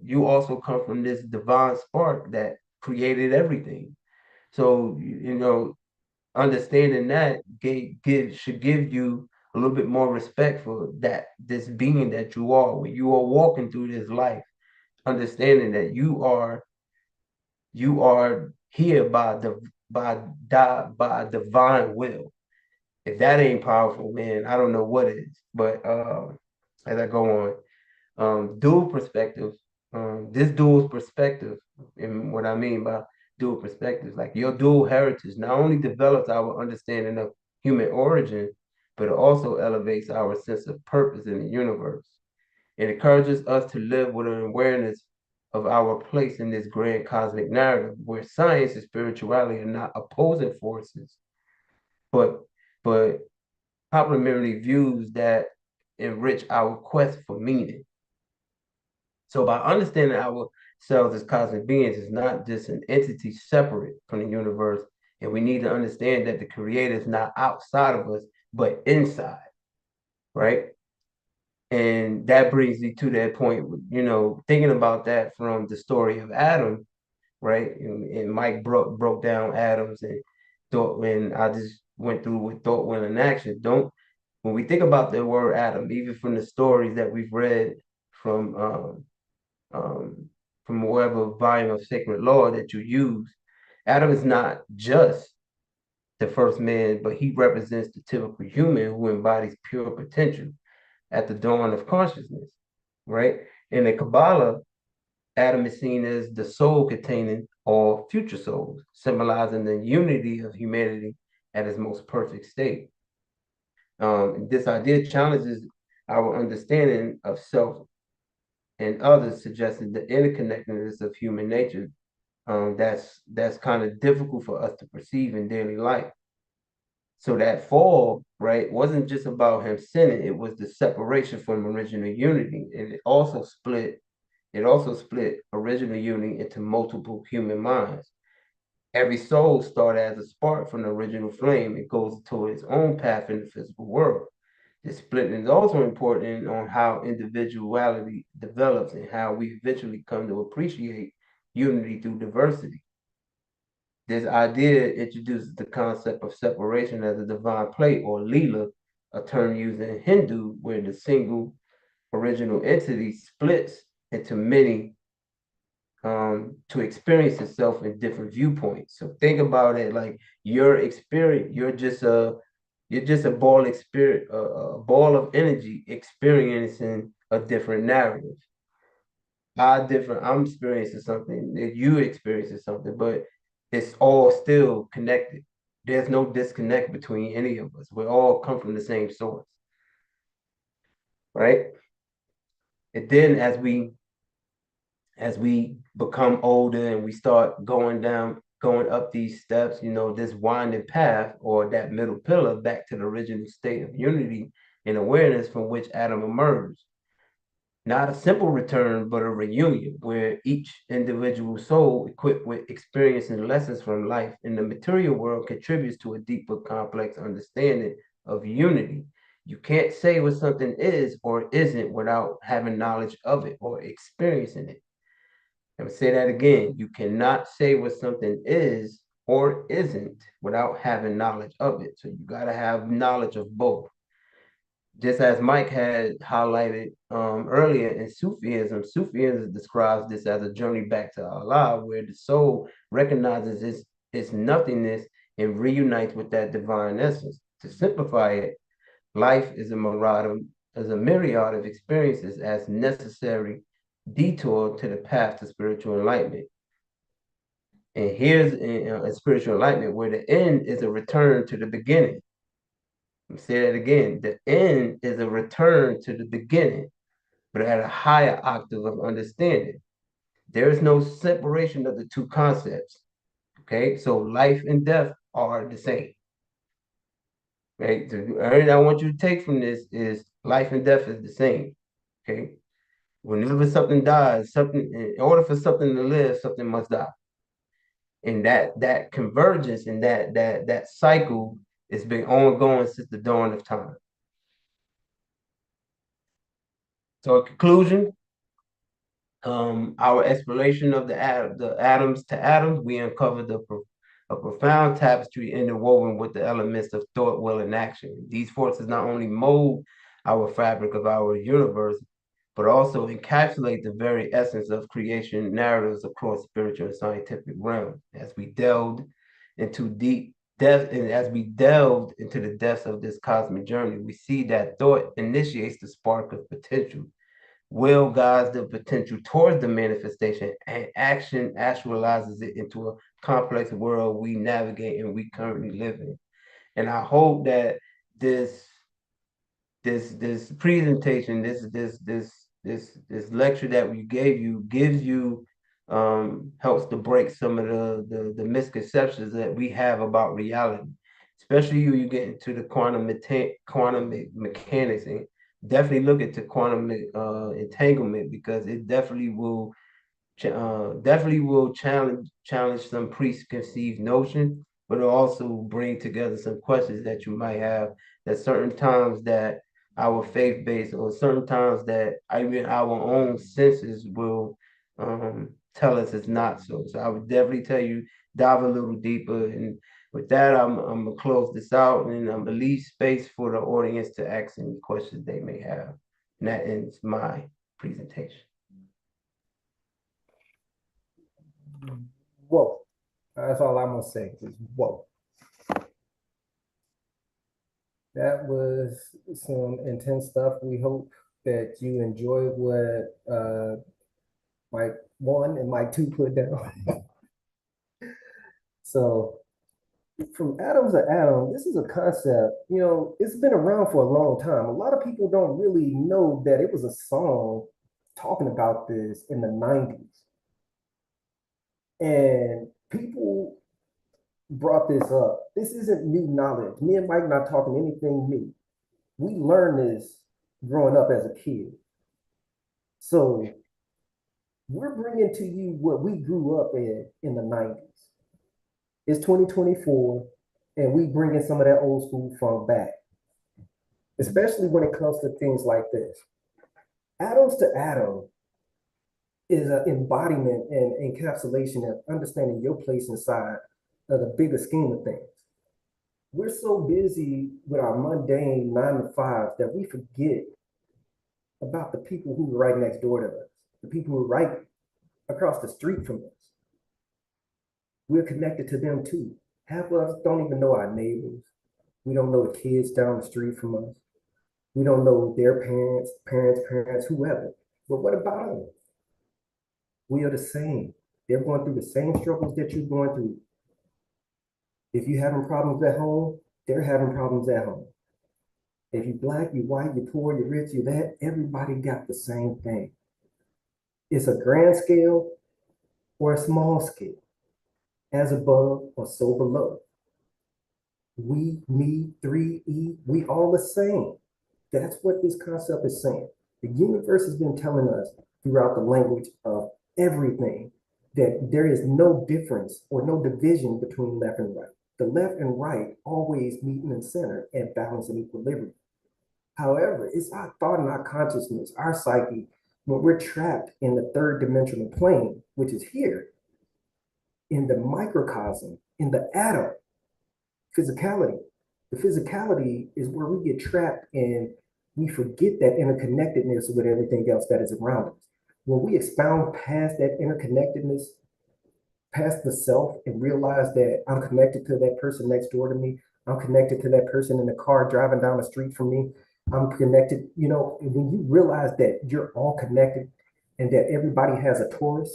Speaker 2: you also come from this divine spark that created everything. So understanding that should give you a little bit more respect for that this being that you are when you are walking through this life, understanding that you are here by divine will. If that ain't powerful, man, I don't know what is. But as I go on, dual perspective, this dual perspective, and what I mean by dual perspective, like your dual heritage, not only develops our understanding of human origin, but it also elevates our sense of purpose in the universe. It encourages us to live with an awareness of our place in this grand cosmic narrative where science and spirituality are not opposing forces, but but complementary views that enrich our quest for meaning. So by understanding ourselves as cosmic beings is not just an entity separate from the universe, and we need to understand that the creator is not outside of us, but inside, right? And that brings me to that point, thinking about that from the story of Adam, right? And Mike broke down Adams and thought when I just went through with thought, will, and action. Don't When we think about the word Adam, even from the stories that we've read from whatever volume of sacred law that you use, Adam is not just the first man, but he represents the typical human who embodies pure potential at the dawn of consciousness, right? In the Kabbalah, Adam is seen as the soul containing all future souls, symbolizing the unity of humanity at its most perfect state. This idea challenges our understanding of self and others, suggesting the interconnectedness of human nature that's kind of difficult for us to perceive in daily life. So that fall, right, wasn't just about him sinning, it was the separation from original unity. And it also split original unity into multiple human minds. Every soul started as a spark from the original flame. It goes to its own path in the physical world. This splitting is also important on how individuality develops and how we eventually come to appreciate unity through diversity. This idea introduces the concept of separation as a divine play or lila, a term used in Hindu where the single original entity splits into many to experience itself in different viewpoints. So think about it like your experience, you're just a ball of energy experiencing a different narrative. I'm experiencing something, that you experiencing something, but it's all still connected. There's no disconnect between any of us. We all come from the same source, right? And then as we become older and we start going up these steps, this winding path or that middle pillar back to the original state of unity and awareness from which Adam emerged. Not a simple return, but a reunion where each individual soul, equipped with experience and lessons from life in the material world, contributes to a deeper, complex understanding of unity. You can't say what something is or isn't without having knowledge of it or experiencing it. I'm gonna say that again. You cannot say what something is or isn't without having knowledge of it. So you got to have knowledge of both. Just as Mike had highlighted earlier in Sufism describes this as a journey back to Allah, where the soul recognizes its nothingness and reunites with that divine essence. To simplify it, life is a myriad of experiences as necessary detour to the path to spiritual enlightenment. And here's a spiritual enlightenment where the end is a return to the beginning. Let me say that again. The end is a return to the beginning, but at a higher octave of understanding. There is no separation of the two concepts. Okay, so life and death are the same. Right? So everything I want you to take from this is life and death is the same. Okay. Whenever something dies, in order for something to live, something must die. And that convergence and that cycle has been ongoing since the dawn of time. So in conclusion, our exploration of the atoms to atoms, we uncovered a profound tapestry interwoven with the elements of thought, will, and action. These forces not only mold our fabric of our universe, but also encapsulate the very essence of creation narratives across spiritual and scientific realms. As we delved into the depths of this cosmic journey, we see that thought initiates the spark of potential, will guides the potential towards the manifestation, and action actualizes it into a complex world we navigate and we currently live in. And I hope that this this presentation, this lecture that we gave you gives you helps to break some of the misconceptions that we have about reality, especially when you get into the quantum mechanics, and definitely look into quantum entanglement, because it definitely will challenge some preconceived notions, but it'll also bring together some questions that you might have, that certain times that our faith based, or certain times that even our own senses will tell us it's not so. So I would definitely tell you, dive a little deeper. And with that, I'm gonna close this out, and I'm gonna leave space for the audience to ask any questions they may have. And that ends my presentation.
Speaker 1: Whoa. That's all I'm gonna say is whoa. That was some intense stuff. We hope that you enjoyed what Mike 1 and Mike 2 put down. So from atoms to atom, this is a concept, it's been around for a long time. A lot of people don't really know that it was a song talking about this in the 90s. And people brought this up. This isn't new knowledge. Me and Mike not talking anything new. We learned this growing up as a kid. So we're bringing to you what we grew up in the 90s. It's 2024, and we bringing some of that old school funk back, especially when it comes to things like this. Atoms to Atom is an embodiment and encapsulation of understanding your place inside of the bigger scheme of things. We're so busy with our mundane 9 to 5 that we forget about the people who are right next door to us, the people who are right across the street from us. We're connected to them too. Half of us don't even know our neighbors. We don't know the kids down the street from us. We don't know their parents, whoever. But what about them? We are the same. They're going through the same struggles that you're going through. If you're having problems at home, they're having problems at home. If you're black, you're white, you're poor, you're rich, you're that, everybody got the same thing. It's a grand scale or a small scale, as above or so below. We, me, 3E, we all the same. That's what this concept is saying. The universe has been telling us throughout the language of everything that there is no difference or no division between left and right. The left and right always meet in the center and balance in equilibrium. However, it's our thought and our consciousness, our psyche, when we're trapped in the third dimensional plane, which is here, in the microcosm, in the atom, physicality. The physicality is where we get trapped and we forget that interconnectedness with everything else that is around us. When we expound past that interconnectedness, past the self, and realize that I'm connected to that person next door to me, I'm connected to that person in the car driving down the street from me, I'm connected, when you realize that you're all connected and that everybody has a torus,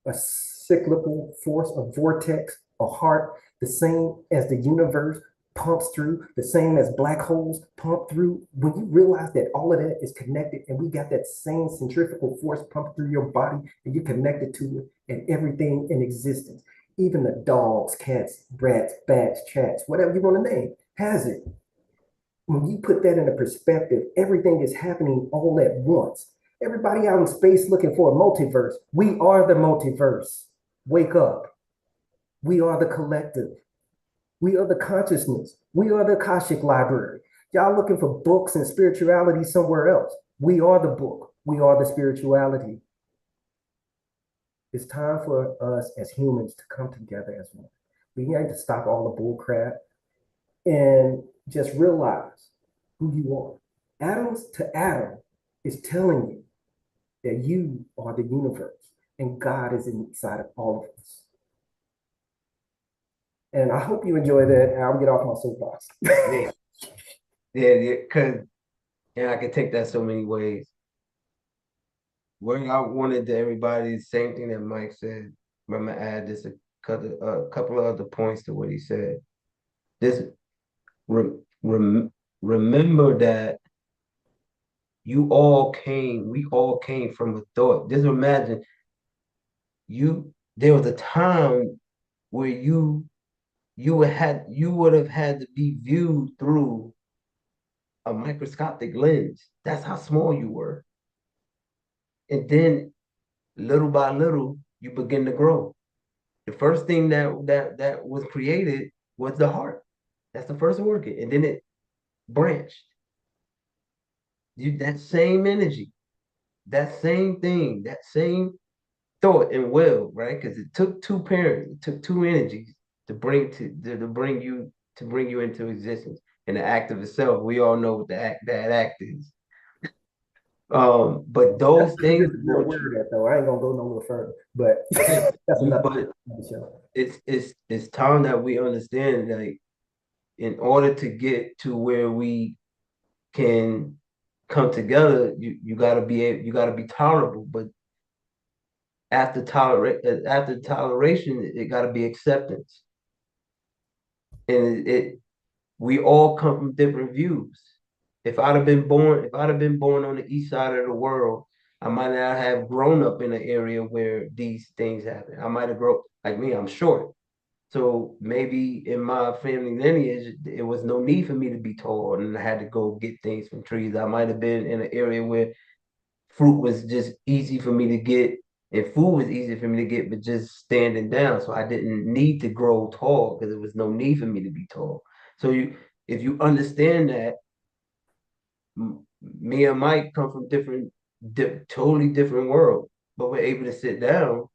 Speaker 1: a cyclical force, a vortex, a heart, the same as the universe pumps through, the same as black holes pump through. When you realize that all of that is connected and we got that same centrifugal force pumped through your body and you're connected to it and everything in existence, even the dogs, cats, rats, bats, chats, whatever you want to name, has it. When you put that into perspective, everything is happening all at once. Everybody out in space looking for a multiverse. We are the multiverse. Wake up. We are the collective. We are the consciousness. We are the Akashic Library. Y'all looking for books and spirituality somewhere else. We are the book. We are the spirituality. It's time for us as humans to come together as one. We need to stop all the bull crap and just realize who you are. Atoms to Atom is telling you that you are the universe and God is inside of all of us. And I hope you enjoy that. And I'll get off my soapbox.
Speaker 2: Yeah, because I can take that so many ways. Where I wanted everybody, the same thing that Mike said. I'm gonna add this a couple of other points to what he said. This remember that we all came from a thought. Just imagine there was a time where you would have had to be viewed through a microscopic lens. That's how small you were. And then little by little, you begin to grow. The first thing that was created was the heart. That's the first organ. And then it branched. That same energy, that same thing, that same thought and will, right? Because it took two parents, it took two energies to bring you into existence. And the act of itself, we all know what that act is. But
Speaker 1: That's
Speaker 2: those
Speaker 1: pretty
Speaker 2: things
Speaker 1: good to put a
Speaker 2: were
Speaker 1: word at, though. I ain't gonna go no little further, but
Speaker 2: yeah,
Speaker 1: that's
Speaker 2: but
Speaker 1: another show.
Speaker 2: it's time that we understand, like, in order to get to where we can come together, you gotta be tolerable. But after toleration, it gotta be acceptance. And we all come from different views. If I'd have been born on the east side of the world, I might not have grown up in an area where these things happen. I might have grown like me, I'm short. So maybe in my family lineage, it was no need for me to be tall and I had to go get things from trees. I might have been in an area where fruit was just easy for me to get and food was easy for me to get, but just standing down. So I didn't need to grow tall because there was no need for me to be tall. So if you understand that, me and Mike come from totally different world, but we're able to sit down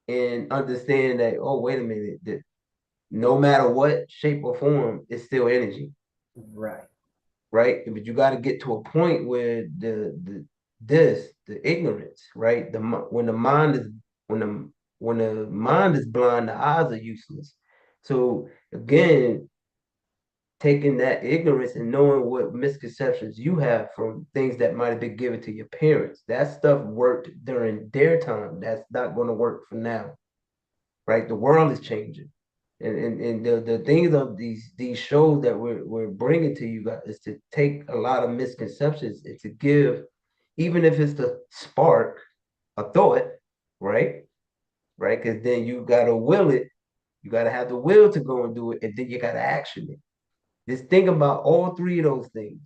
Speaker 2: and understand that, oh, wait a minute, that no matter what shape or form, it's still energy,
Speaker 1: Right.
Speaker 2: right? But you got to get to a point where the ignorance, right? When the mind is when the mind is blind, the eyes are useless. So again, taking that ignorance and knowing what misconceptions you have from things that might have been given to your parents, that stuff worked during their time. That's not going to work for now, right? The world is changing. And the things of these shows that we're bringing to you guys is to take a lot of misconceptions and to give, even if it's the spark, a thought, right? Right? Because then you gotta will it, you gotta have the will to go and do it, and then you gotta action it. Just think about all three of those things.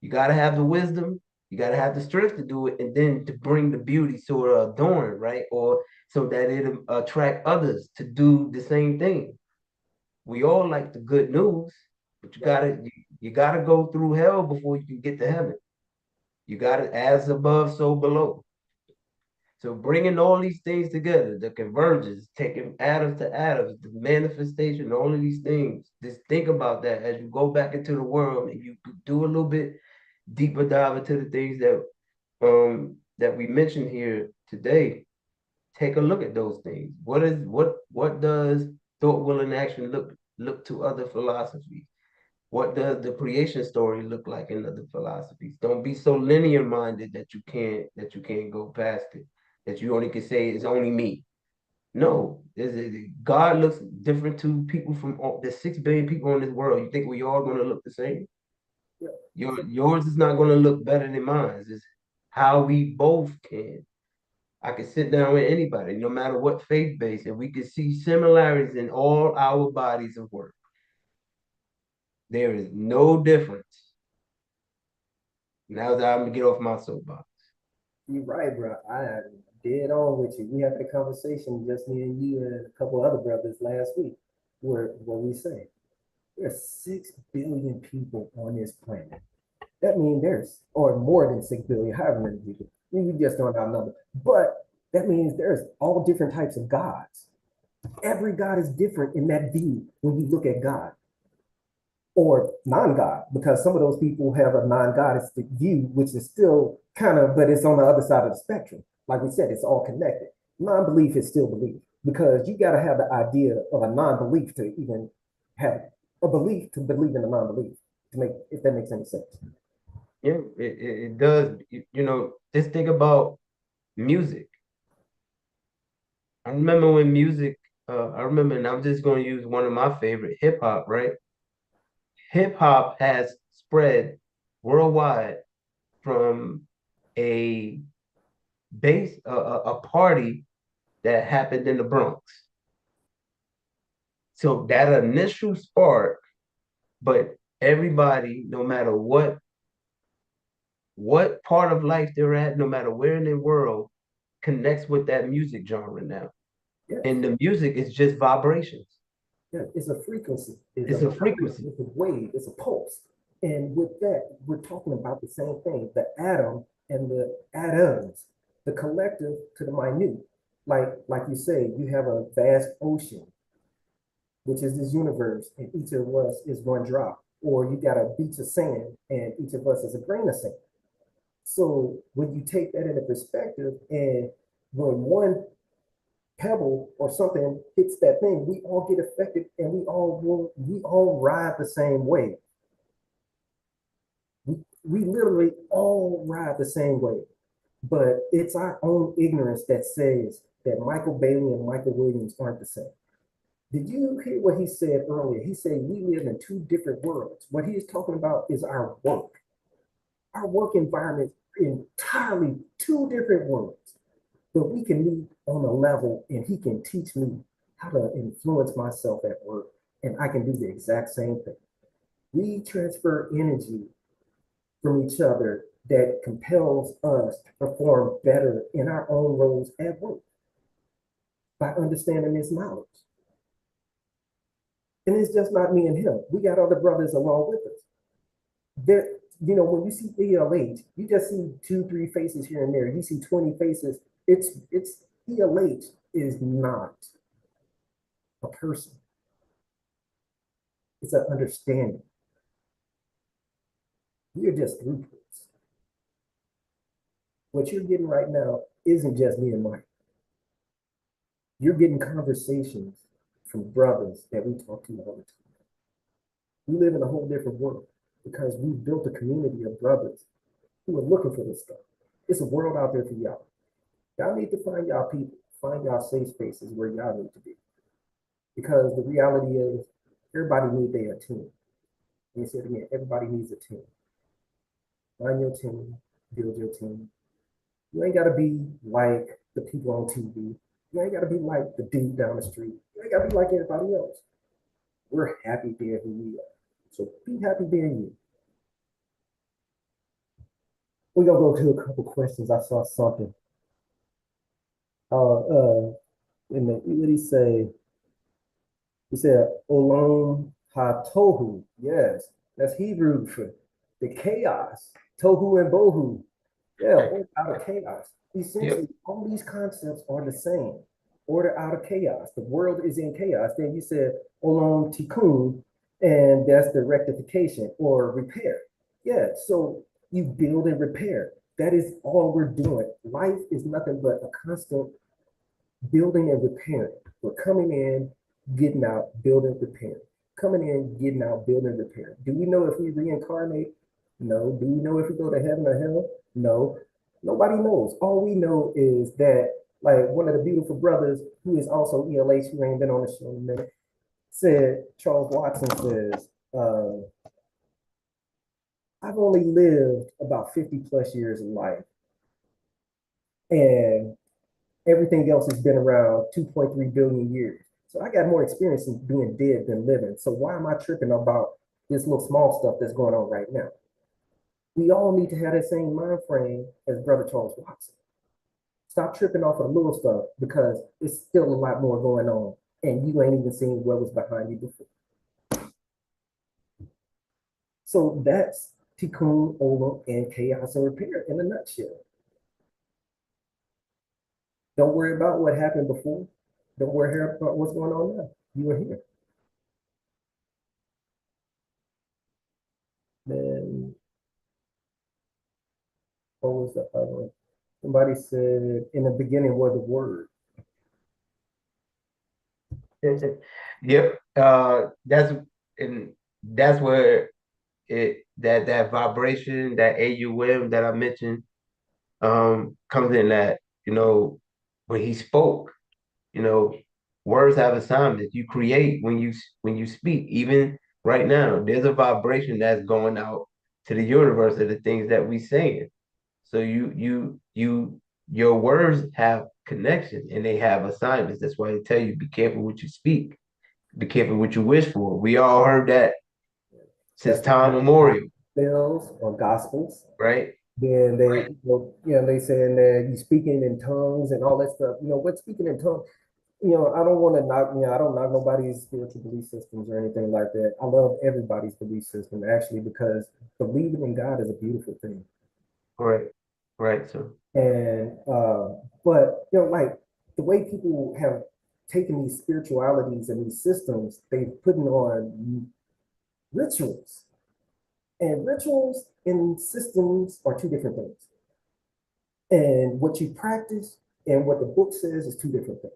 Speaker 2: You gotta have the wisdom, you gotta have the strength to do it, and then to bring the beauty so it'll adorn, right? Or so that it'll attract others to do the same thing. We all like the good news, but you gotta go through hell before you can get to heaven. You gotta as above, so below. So bringing all these things together, the convergence, taking atoms to atoms, the manifestation, all of these things. Just think about that as you go back into the world and you do a little bit deeper dive into the things that we mentioned here today. Take a look at those things. What does thought, will, and action look to other philosophies? What does the creation story look like in other philosophies? Don't be so linear minded that you can't go past it. That you only can say it's only me. No, God looks different to people from the 6 billion people in this world. You think we all going to look the same?
Speaker 1: Yeah.
Speaker 2: Yours is not going to look better than mine. It's how we both can. I can sit down with anybody, no matter what faith base, and we can see similarities in all our bodies of work. There is no difference. Now that I'm gonna get off my soapbox.
Speaker 1: You're right, bro. I am dead on with you. We had a conversation, just me and you and a couple other brothers last week, where what we say there's 6 billion people on this planet. That means there's, or more than 6 billion, however many people. We just don't have a number, but that means there's all different types of gods. Every god is different in that view when you look at God or non-God, because some of those people have a non-godistic view, which is still kind of, but it's on the other side of the spectrum. Like we said, it's all connected. Non-belief is still belief because you got to have the idea of a non-belief to even have a belief to believe in a non-belief to make, if that makes any sense.
Speaker 2: Yeah, it does. Just think about music. I remember, and I'm just going to use one of my favorite hip hop, right? Hip hop has spread worldwide from a a party that happened in the Bronx. So that initial spark, but everybody, no matter what part of life they're at, no matter where in the world, connects with that music genre now.
Speaker 1: Yes.
Speaker 2: And the music is just vibrations.
Speaker 1: Yeah, it's a frequency,
Speaker 2: It's a frequency.
Speaker 1: it's a wave, it's a pulse. And with that, we're talking about the same thing, the atom and the atoms, the collective to the minute. Like you say, you have a vast ocean, which is this universe, and each of us is one drop. Or you got a beach of sand, and each of us is a grain of sand. So when you take that into perspective, and when one pebble or something hits that thing, we all get affected and we all ride the same way. We literally all ride the same way. But it's our own ignorance that says that Michael Bailey and Michael Williams aren't the same. Did you hear what he said earlier? He said we live in two different worlds. What he is talking about is our work. Our work environment entirely two different worlds. But we can meet on a level and he can teach me how to influence myself at work and I can do the exact same thing. We transfer energy from each other that compels us to perform better in our own roles at work by understanding this knowledge. And it's just not me and him. We got other brothers along with us. There, when you see ELH, you just see two, three faces here and there. You see 20 faces. It's ELH is not a person. It's an understanding. We're just throughputs. What you're getting right now isn't just me and Mike. You're getting conversations from brothers that we talk to all the time. We live in a whole different world because we built a community of brothers who are looking for this stuff. It's a world out there for y'all. Y'all need to find y'all people, find y'all safe spaces where y'all need to be. Because the reality is, everybody needs their team. Let me say it again, everybody needs a team. Find your team, build your team. You ain't gotta be like the people on TV. You ain't gotta be like the dude down the street. You ain't gotta be like everybody else. We're happy being who we are. So be happy being you. We're gonna go to a couple questions. I saw something. In the what did he say? He said Olam HaTohu. Yes, that's Hebrew for the chaos. Tohu and Bohu. Yeah, order out of chaos. Essentially, yep. All these concepts are the same. Order out of chaos. The world is in chaos. Then you said Olam Tikkun, and that's the rectification or repair. Yeah, so you build and repair. That is all we're doing. Life is nothing but a constant building and repairing. We're coming in, getting out, building, repairing. Coming in, getting out, building, repairing. Do we know if we reincarnate? No. Do we know if we go to heaven or hell? No. Nobody knows. All we know is that, like one of the beautiful brothers, who is also ELH, who ain't been on the show in a minute, said, Charles Watson says, I've only lived about 50 plus years of life. And everything else has been around 2.3 billion years. So I got more experience in being dead than living. So why am I tripping about this little small stuff that's going on right now? We all need to have that same mind frame as Brother Charles Watson. Stop tripping off of the little stuff because it's still a lot more going on and you ain't even seen what was behind you before. So that's Tikkun, Olam, and Chaos and Repair in a nutshell. Don't worry about what happened before. Don't worry about what's going on now. You are here. Then, what was the other one? Somebody said, in the beginning was the word.
Speaker 2: Yep. That's where that vibration, that AUM that I mentioned, comes in that, when he spoke, words have assignments. You create when you speak. Even right now, there's a vibration that's going out to the universe are the things that we saying. So your words have connection and they have assignments. That's why they tell you be careful what you speak, be careful what you wish for. We all heard that since
Speaker 1: Especially
Speaker 2: time memorial,
Speaker 1: bells or gospels.
Speaker 2: right?
Speaker 1: Then they, they saying that you speaking in tongues and all that stuff. What's speaking in tongues? I don't want to knock, I don't knock nobody's spiritual belief systems or anything like that. I love everybody's belief system actually because believing in God is a beautiful thing.
Speaker 2: Right, right. So
Speaker 1: And but like the way people have taken these spiritualities and these systems, they've put on rituals. And rituals and systems are two different things. And what you practice and what the book says is two different things.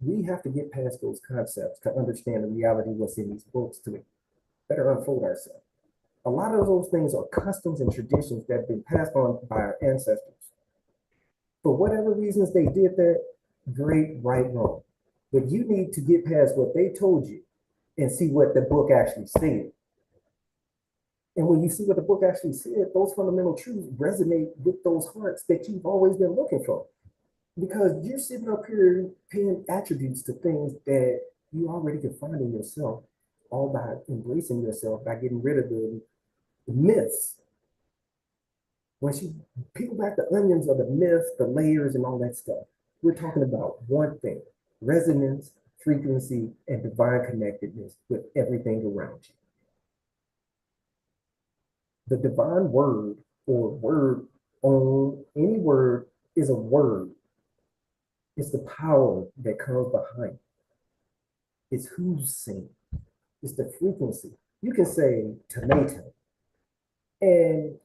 Speaker 1: We have to get past those concepts to understand the reality of what's in these books to better unfold ourselves. A lot of those things are customs and traditions that have been passed on by our ancestors. For whatever reasons they did that, great, right, wrong. But you need to get past what they told you and see what the book actually said. And when you see what the book actually said, those fundamental truths resonate with those hearts that you've always been looking for. Because you're sitting up here paying attributes to things that you already can find in yourself, all by embracing yourself, by getting rid of the myths. Once you peel back the onions of the myths, the layers, and all that stuff, we're talking about one thing: resonance, frequency, and divine connectedness with everything around you. The divine word or word on any word is a word. It's the power that comes behind it. It's who's saying. It's the frequency. You can say tomato, and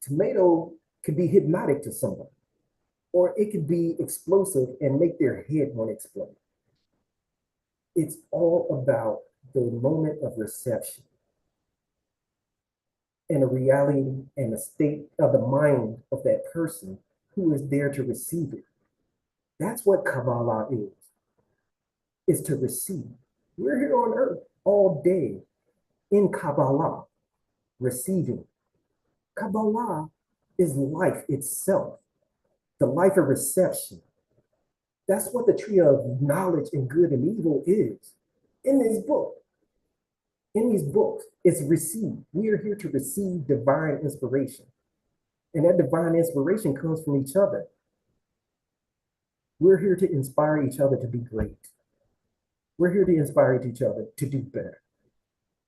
Speaker 1: tomato could be hypnotic to someone, or it could be explosive and make their head want to explode. It's all about the moment of reception and a reality and a state of the mind of that person who is there to receive it. That's what Kabbalah is to receive. We're here on earth all day in Kabbalah, receiving. Kabbalah is life itself, the life of reception. That's what the tree of knowledge and good and evil is in this book. In these books, it's received. We are here to receive divine inspiration. And that divine inspiration comes from each other. We're here to inspire each other to be great. We're here to inspire each other to do better.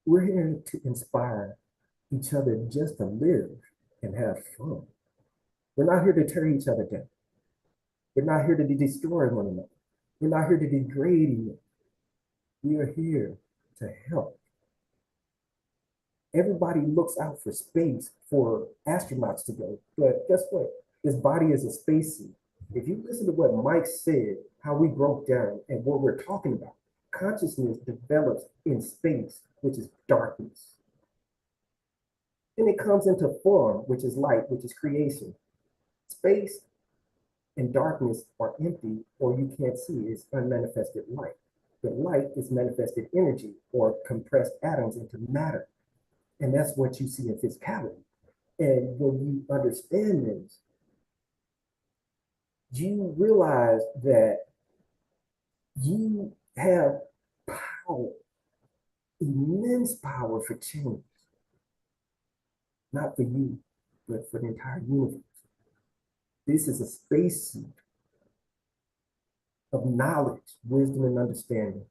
Speaker 1: We're here to inspire each other just to live and have fun. We're not here to tear each other down. We're not here to destroy one another. We're not here to degrade anyone. We are here to help. Everybody looks out for space for astronauts to go. But guess what? This body is a spacesuit. If you listen to what Mike said, how we broke down and what we're talking about, consciousness develops in space, which is darkness. Then it comes into form, which is light, which is creation. Space and darkness are empty, or you can't see. It's unmanifested light. The light is manifested energy or compressed atoms into matter. And that's what you see in physicality. And when you understand this, you realize that you have power, immense power for change, not for you, but for the entire universe. This is a spacesuit of knowledge, wisdom, and understanding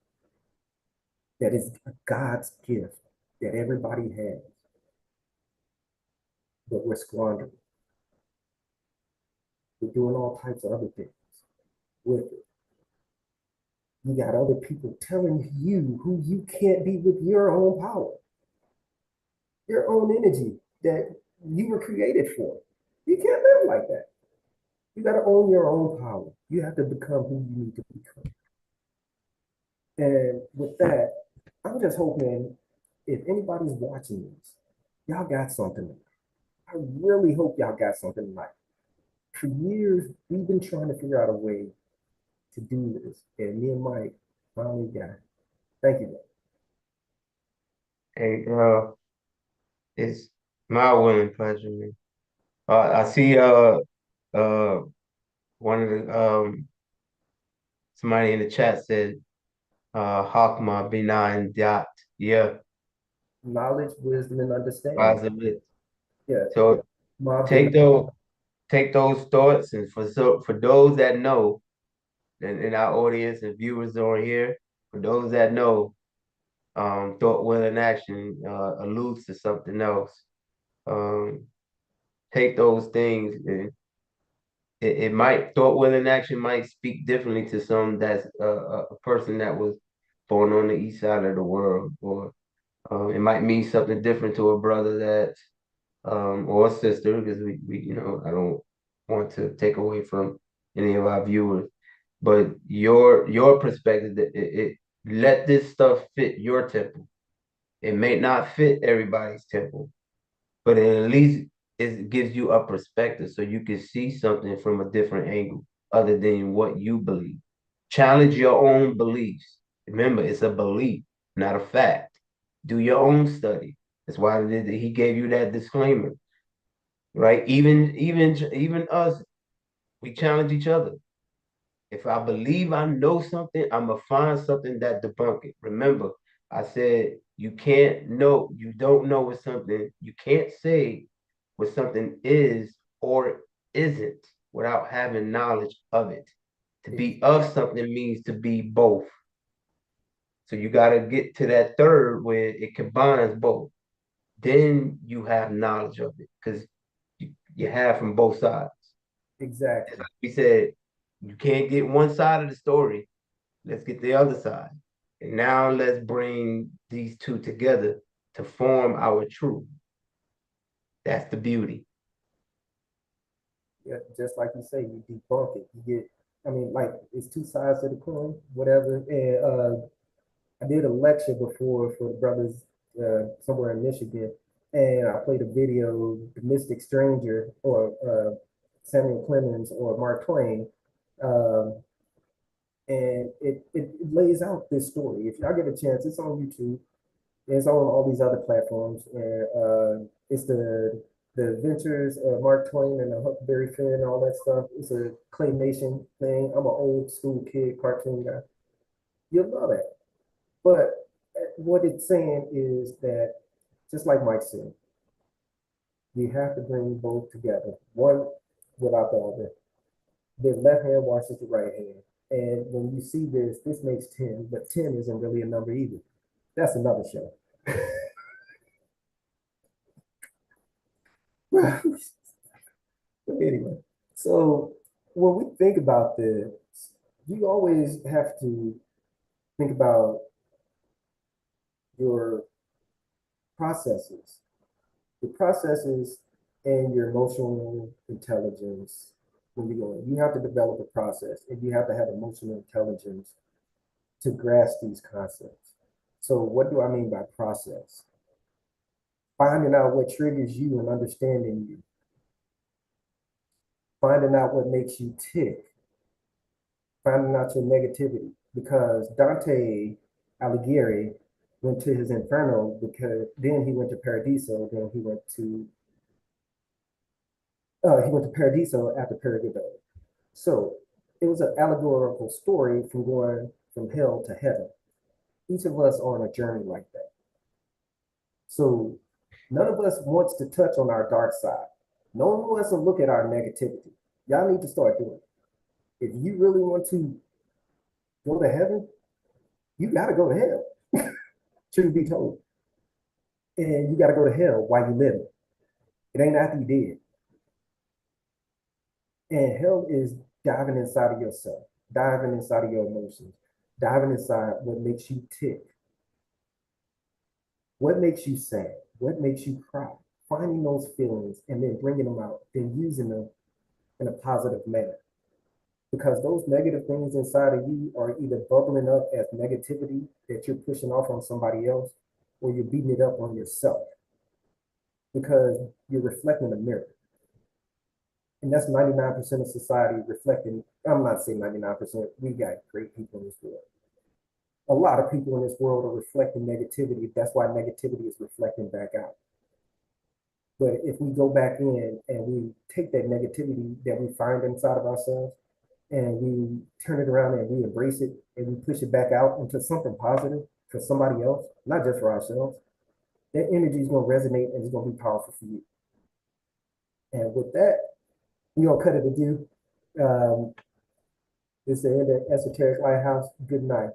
Speaker 1: that is God's gift that everybody has, but we're squandering. We're doing all types of other things with it. You got other people telling you who you can't be with your own power, your own energy that you were created for. You can't live like that. You got to own your own power. You have to become who you need to become. And with that, I'm just hoping if anybody's watching this, y'all got something. I really hope y'all got something tonight. For years, we've been trying to figure out a way to do this. And me and Mike finally got it. Thank you.
Speaker 2: hey, it's My willing pleasure, man. I see uh one of the somebody in the chat said Hakma Binan Dot. Yeah,
Speaker 1: Knowledge, wisdom, and understanding.
Speaker 2: positive.
Speaker 1: Yeah,
Speaker 2: So
Speaker 1: Ma
Speaker 2: take those thoughts, and for those that know, and in our audience and viewers on here, for those that know, thought, will, and action alludes to something else. Um, take those things, and it might thought, will, and action might speak differently to some that's a person that was born on the east side of the world, or it might mean something different to a brother that or a sister, because I don't want to take away from any of our viewers, but your perspective, that it let this stuff fit your temple. It may not fit everybody's temple, but at least it gives you a perspective so you can see something from a different angle other than what you believe. Challenge your own beliefs. Remember, it's a belief, not a fact. Do your own study. That's why he gave you that disclaimer, right? Even us, we challenge each other. If I believe I know something, I'm gonna find something that debunk it. Remember, I said you can't know, you don't know what something, you can't say what something is or isn't without having knowledge of it. To
Speaker 1: ex-
Speaker 2: be of something means to be both. So you gotta get to that third where it combines both. Then you have knowledge of it because you have from both sides.
Speaker 1: exactly.
Speaker 2: We said you can't get one side of the story. Let's get the other side. And now let's bring these two together to form our truth. That's the beauty.
Speaker 1: Yeah, just like you say, you debunk it. You get, I mean, like it's two sides of the coin, whatever. And I did a lecture before for the brothers somewhere in Michigan, and I played a video, The Mystic Stranger, or Samuel Clemens or Mark Twain. Um, and it lays out this story. If y'all get a chance, it's on YouTube. It's on all these other platforms, and it's the adventures of Mark Twain and the Huckleberry Finn and all that stuff. It's a claymation thing. I'm an old school kid, cartoon guy. You'll love that. But what it's saying is that, just like Mike said, you have to bring both together. One without the other. The left hand washes the right hand. And when you see this, this makes 10, but 10 isn't really a number either. That's another show. But anyway, so when we think about this, you always have to think about your processes, your processes and your emotional intelligence when you go in. You have to develop a process and you have to have emotional intelligence to grasp these concepts. So, what do I mean by process? Finding out what triggers you and understanding you, finding out what makes you tick, finding out your negativity. Because Dante Alighieri went to his Inferno because then he went to Paradiso, then he went to Paradiso after Purgatory. So it was an allegorical story from going from hell to heaven. Each of us are on a journey like that. So none of us wants to touch on our dark side. No one wants to look at our negativity. Y'all need to start doing it. If you really want to go to heaven, you got to go to hell. Truth be told. And you got to go to hell while you living. It ain't after you dead. And hell is diving inside of yourself, diving inside of your emotions, diving inside what makes you tick, what makes you sad, what makes you cry, finding those feelings and then bringing them out and using them in a positive manner. Because those negative things inside of you are either bubbling up as negativity that you're pushing off on somebody else, or you're beating it up on yourself because you're reflecting a mirror. And that's 99% of society reflecting. I'm not saying 99%, we got great people in this world. A lot of people in this world are reflecting negativity. That's why negativity is reflecting back out. But if we go back in and we take that negativity that we find inside of ourselves and we turn it around and we embrace it and we push it back out into something positive for somebody else, not just for ourselves, that energy is going to resonate and it's going to be powerful for you. And with that, we're going to cut it to do. This is the end of Esoteric Lighthouse. Good night.